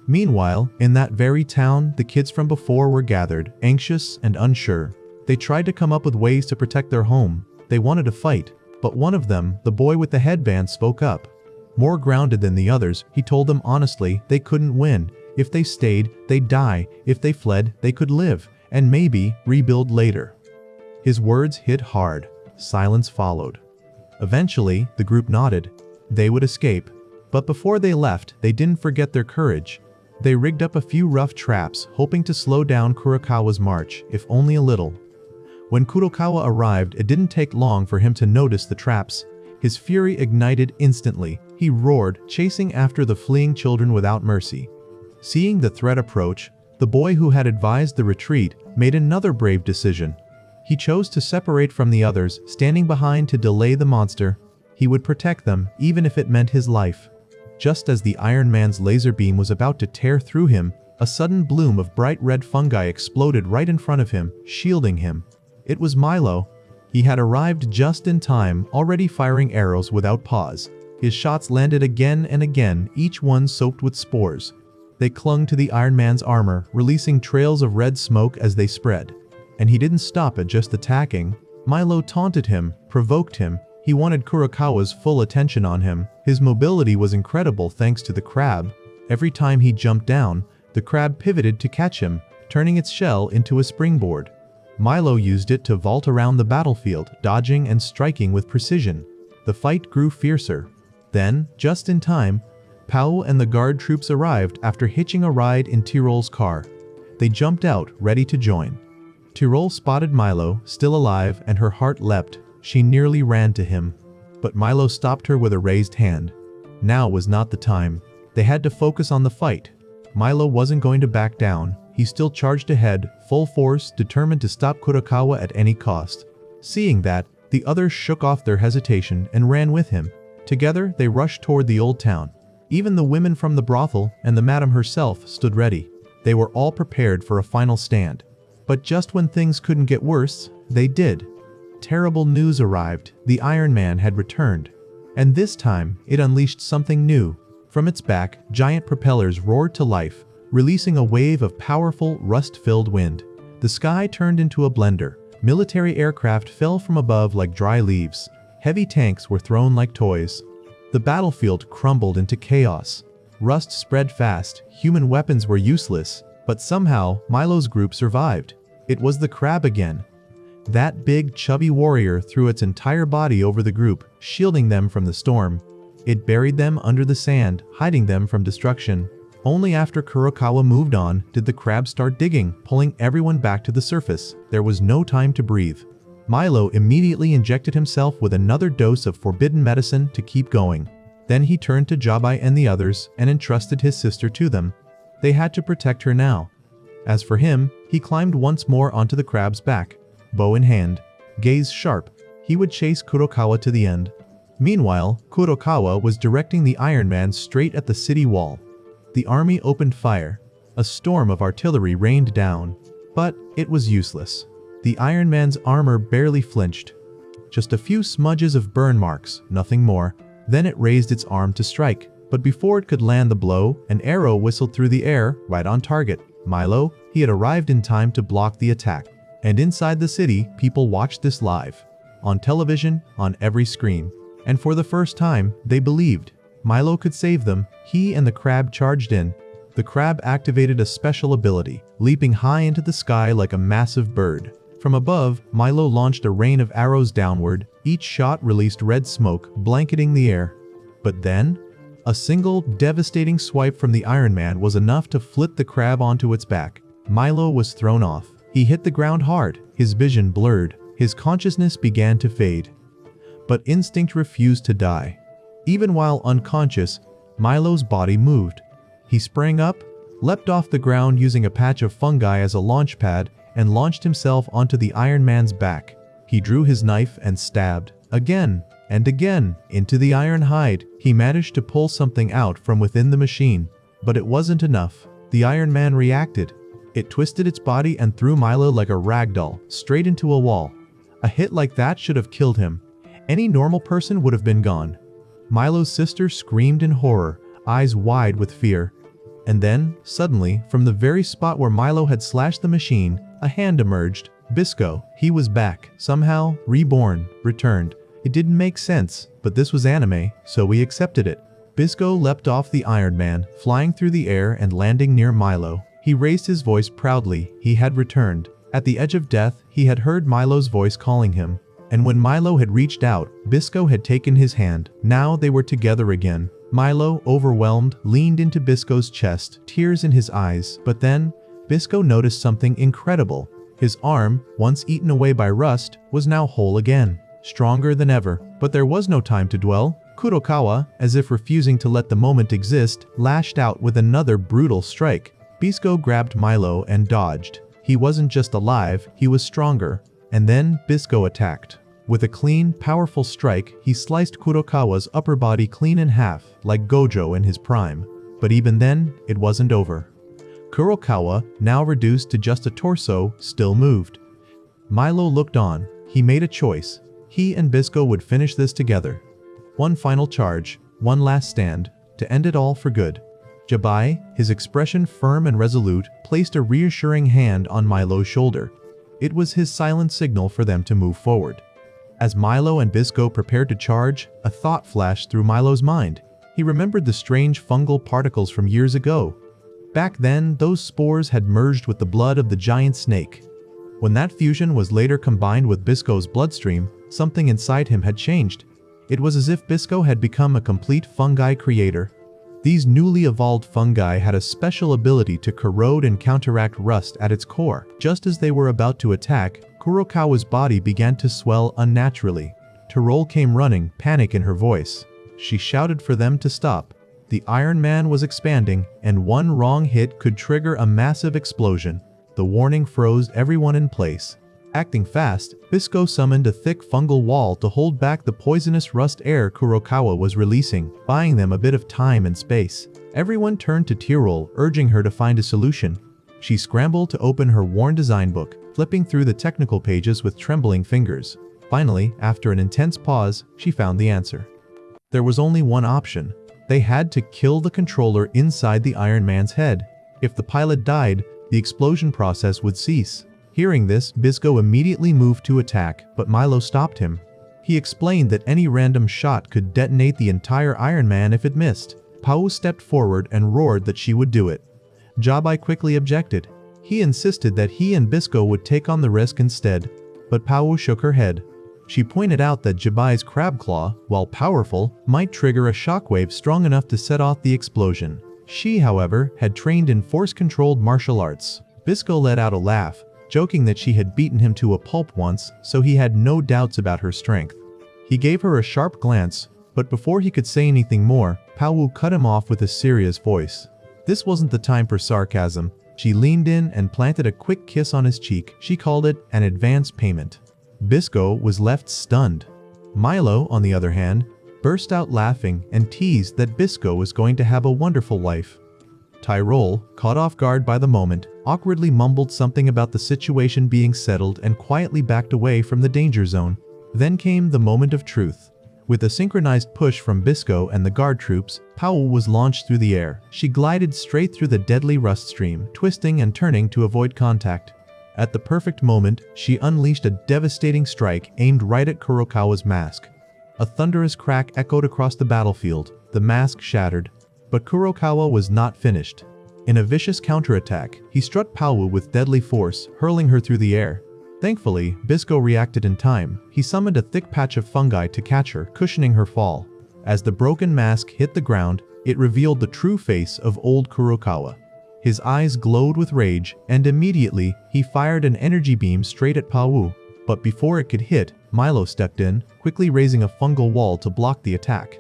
Meanwhile, in that very town, the kids from before were gathered, anxious and unsure. They tried to come up with ways to protect their home. They wanted to fight, but one of them, the boy with the headband, spoke up. More grounded than the others, he told them honestly they couldn't win. If they stayed, they'd die. If they fled, they could live, and maybe rebuild later. His words hit hard. Silence followed. Eventually, the group nodded. They would escape. But before they left, they didn't forget their courage. They rigged up a few rough traps, hoping to slow down Kurokawa's march, if only a little. When Kurokawa arrived, it didn't take long for him to notice the traps. His fury ignited instantly. He roared, chasing after the fleeing children without mercy. Seeing the threat approach, the boy who had advised the retreat made another brave decision. He chose to separate from the others, standing behind to delay the monster. He would protect them, even if it meant his life. Just as the Iron Man's laser beam was about to tear through him, a sudden bloom of bright red fungi exploded right in front of him, shielding him. It was Milo. He had arrived just in time, already firing arrows without pause. His shots landed again and again, each one soaked with spores. They clung to the Iron Man's armor, releasing trails of red smoke as they spread. And he didn't stop at just attacking. Milo taunted him, provoked him. He wanted Kurokawa's full attention on him. His mobility was incredible thanks to the crab. Every time he jumped down, the crab pivoted to catch him, turning its shell into a springboard. Milo used it to vault around the battlefield, dodging and striking with precision. The fight grew fiercer. Then, just in time, Pauwu and the guard troops arrived after hitching a ride in Tyrol's car. They jumped out, ready to join. Tyrol spotted Milo, still alive, and her heart leapt. She nearly ran to him. But Milo stopped her with a raised hand. Now was not the time. They had to focus on the fight. Milo wasn't going to back down. He still charged ahead, full force, determined to stop Kurokawa at any cost. Seeing that, the others shook off their hesitation and ran with him. Together, they rushed toward the old town. Even the women from the brothel and the madam herself stood ready. They were all prepared for a final stand. But just when things couldn't get worse, they did. Terrible news arrived. The Iron Man had returned. And this time, it unleashed something new. From its back, giant propellers roared to life, releasing a wave of powerful, rust-filled wind. The sky turned into a blender. Military aircraft fell from above like dry leaves. Heavy tanks were thrown like toys. The battlefield crumbled into chaos. Rust spread fast. Human weapons were useless. But somehow, Milo's group survived. It was the crab again. That big, chubby warrior threw its entire body over the group, shielding them from the storm. It buried them under the sand, hiding them from destruction. Only after Kurokawa moved on did the crab start digging, pulling everyone back to the surface. There was no time to breathe. Milo immediately injected himself with another dose of forbidden medicine to keep going. Then he turned to Jabai and the others and entrusted his sister to them. They had to protect her now. As for him, he climbed once more onto the crab's back, bow in hand, gaze sharp. He would chase Kurokawa to the end. Meanwhile, Kurokawa was directing the Iron Man straight at the city wall. The army opened fire. A storm of artillery rained down, but it was useless. The Iron Man's armor barely flinched. Just a few smudges of burn marks, nothing more. Then it raised its arm to strike. But before it could land the blow, an arrow whistled through the air, right on target. Milo, he had arrived in time to block the attack. And inside the city, people watched this live. On television, on every screen. And for the first time, they believed Milo could save them. He and the crab charged in. The crab activated a special ability, leaping high into the sky like a massive bird. From above, Milo launched a rain of arrows downward. Each shot released red smoke, blanketing the air. But then, a single, devastating swipe from the Iron Man was enough to flip the crab onto its back. Milo was thrown off. He hit the ground hard, his vision blurred, his consciousness began to fade. But instinct refused to die. Even while unconscious, Milo's body moved. He sprang up, leapt off the ground using a patch of fungi as a launch pad, and launched himself onto the Iron Man's back. He drew his knife and stabbed, again and again, into the iron hide. He managed to pull something out from within the machine, but it wasn't enough. The Iron Man reacted. It twisted its body and threw Milo like a rag doll, straight into a wall. A hit like that should have killed him. Any normal person would have been gone. Milo's sister screamed in horror, eyes wide with fear. And then, suddenly, from the very spot where Milo had slashed the machine, a hand emerged. Bisco, he was back, somehow, reborn, returned. It didn't make sense, but this was anime, so we accepted it. Bisco leapt off the Iron Man, flying through the air and landing near Milo. He raised his voice proudly. He had returned. At the edge of death, he had heard Milo's voice calling him. And when Milo had reached out, Bisco had taken his hand. Now they were together again. Milo, overwhelmed, leaned into Bisco's chest, tears in his eyes. But then, Bisco noticed something incredible. His arm, once eaten away by rust, was now whole again, stronger than ever. But there was no time to dwell. Kurokawa, as if refusing to let the moment exist, lashed out with another brutal strike. Bisco grabbed Milo and dodged. He wasn't just alive, he was stronger. And then Bisco attacked. With a clean, powerful strike, he sliced Kurokawa's upper body clean in half, like Gojo in his prime. But even then, it wasn't over. Kurokawa, now reduced to just a torso, still moved. Milo looked on. He made a choice. He and Bisco would finish this together. One final charge, one last stand, to end it all for good. Jabai, his expression firm and resolute, placed a reassuring hand on Milo's shoulder. It was his silent signal for them to move forward. As Milo and Bisco prepared to charge, a thought flashed through Milo's mind. He remembered the strange fungal particles from years ago. Back then, those spores had merged with the blood of the giant snake. When that fusion was later combined with Bisco's bloodstream, something inside him had changed. It was as if Bisco had become a complete fungi creator. These newly evolved fungi had a special ability to corrode and counteract rust at its core. Just as they were about to attack, Kurokawa's body began to swell unnaturally. Terol came running, panic in her voice. She shouted for them to stop. The Iron Man was expanding, and one wrong hit could trigger a massive explosion. The warning froze everyone in place. Acting fast, Bisco summoned a thick fungal wall to hold back the poisonous rust air Kurokawa was releasing, buying them a bit of time and space. Everyone turned to Terol, urging her to find a solution. She scrambled to open her worn design book, flipping through the technical pages with trembling fingers. Finally, after an intense pause, she found the answer. There was only one option. They had to kill the controller inside the Iron Man's head. If the pilot died, the explosion process would cease. Hearing this, Bisco immediately moved to attack, but Milo stopped him. He explained that any random shot could detonate the entire Iron Man if it missed. Pau stepped forward and roared that she would do it. Jabai quickly objected. He insisted that he and Bisco would take on the risk instead, but Pau shook her head. She pointed out that Jabai's crab claw, while powerful, might trigger a shockwave strong enough to set off the explosion. She, however, had trained in force-controlled martial arts. Bisco let out a laugh, joking that she had beaten him to a pulp once, so he had no doubts about her strength. He gave her a sharp glance, but before he could say anything more, Pau cut him off with a serious voice. This wasn't the time for sarcasm. She leaned in and planted a quick kiss on his cheek. She called it an advance payment. Bisco was left stunned. Milo, on the other hand, burst out laughing and teased that Bisco was going to have a wonderful life. Tyrol, caught off guard by the moment, awkwardly mumbled something about the situation being settled and quietly backed away from the danger zone. Then came the moment of truth. With a synchronized push from Bisco and the guard troops, Pao was launched through the air. She glided straight through the deadly rust stream, twisting and turning to avoid contact. At the perfect moment, she unleashed a devastating strike aimed right at Kurokawa's mask. A thunderous crack echoed across the battlefield. The mask shattered. But Kurokawa was not finished. In a vicious counterattack, he struck Pao with deadly force, hurling her through the air. Thankfully, Bisco reacted in time. He summoned a thick patch of fungi to catch her, cushioning her fall. As the broken mask hit the ground, it revealed the true face of old Kurokawa. His eyes glowed with rage, and immediately, he fired an energy beam straight at Pao. But before it could hit, Milo stepped in, quickly raising a fungal wall to block the attack.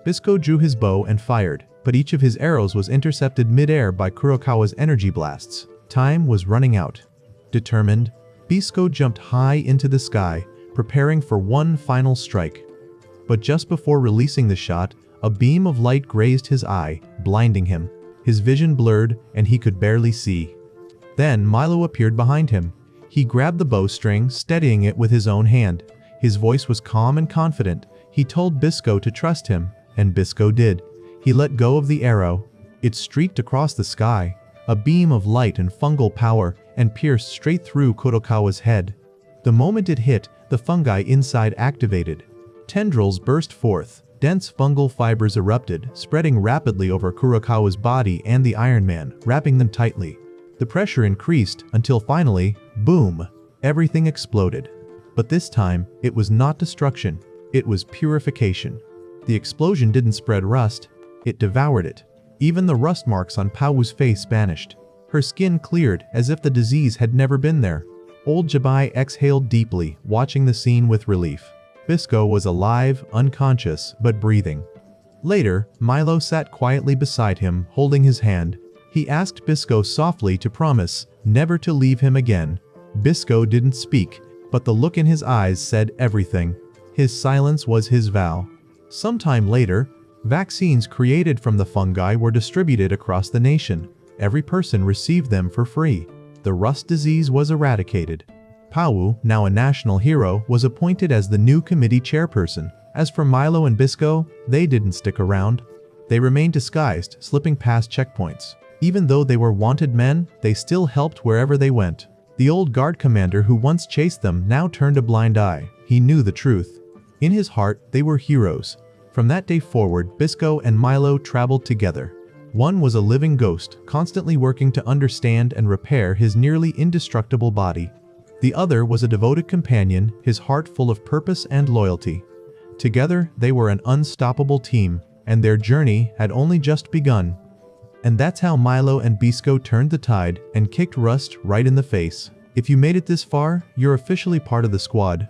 Bisco drew his bow and fired, but each of his arrows was intercepted mid-air by Kurokawa's energy blasts. Time was running out. Determined, Bisco jumped high into the sky, preparing for one final strike. But just before releasing the shot, a beam of light grazed his eye, blinding him. His vision blurred, and he could barely see. Then Milo appeared behind him. He grabbed the bowstring, steadying it with his own hand. His voice was calm and confident. He told Bisco to trust him, and Bisco did. He let go of the arrow. It streaked across the sky, a beam of light and fungal power, and pierced straight through Kurokawa's head. The moment it hit, the fungi inside activated. Tendrils burst forth. Dense fungal fibers erupted, spreading rapidly over Kurokawa's body and the Iron Man, wrapping them tightly. The pressure increased until finally, boom, everything exploded. But this time, it was not destruction, it was purification. The explosion didn't spread rust, it devoured it. Even the rust marks on Pao's face vanished. Her skin cleared as if the disease had never been there. Old Jabai exhaled deeply, watching the scene with relief. Bisco was alive, unconscious, but breathing. Later, Milo sat quietly beside him, holding his hand. He asked Bisco softly to promise never to leave him again. Bisco didn't speak, but the look in his eyes said everything. His silence was his vow. Sometime later, vaccines created from the fungi were distributed across the nation. Every person received them for free. The rust disease was eradicated. Pao, now a national hero, was appointed as the new committee chairperson. As for Milo and Bisco, they didn't stick around. They remained disguised, slipping past checkpoints. Even though they were wanted men, they still helped wherever they went. The old guard commander who once chased them now turned a blind eye. He knew the truth. In his heart, they were heroes. From that day forward, Bisco and Milo traveled together. One was a living ghost, constantly working to understand and repair his nearly indestructible body. The other was a devoted companion, his heart full of purpose and loyalty. Together, they were an unstoppable team, and their journey had only just begun. And that's how Milo and Bisco turned the tide and kicked rust right in the face. If you made it this far, you're officially part of the squad.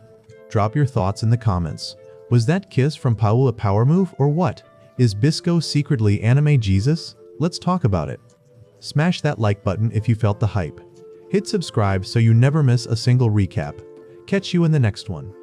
Drop your thoughts in the comments. Was that kiss from Pao a power move or what? Is Bisco secretly anime Jesus? Let's talk about it. Smash that like button if you felt the hype. Hit subscribe so you never miss a single recap. Catch you in the next one.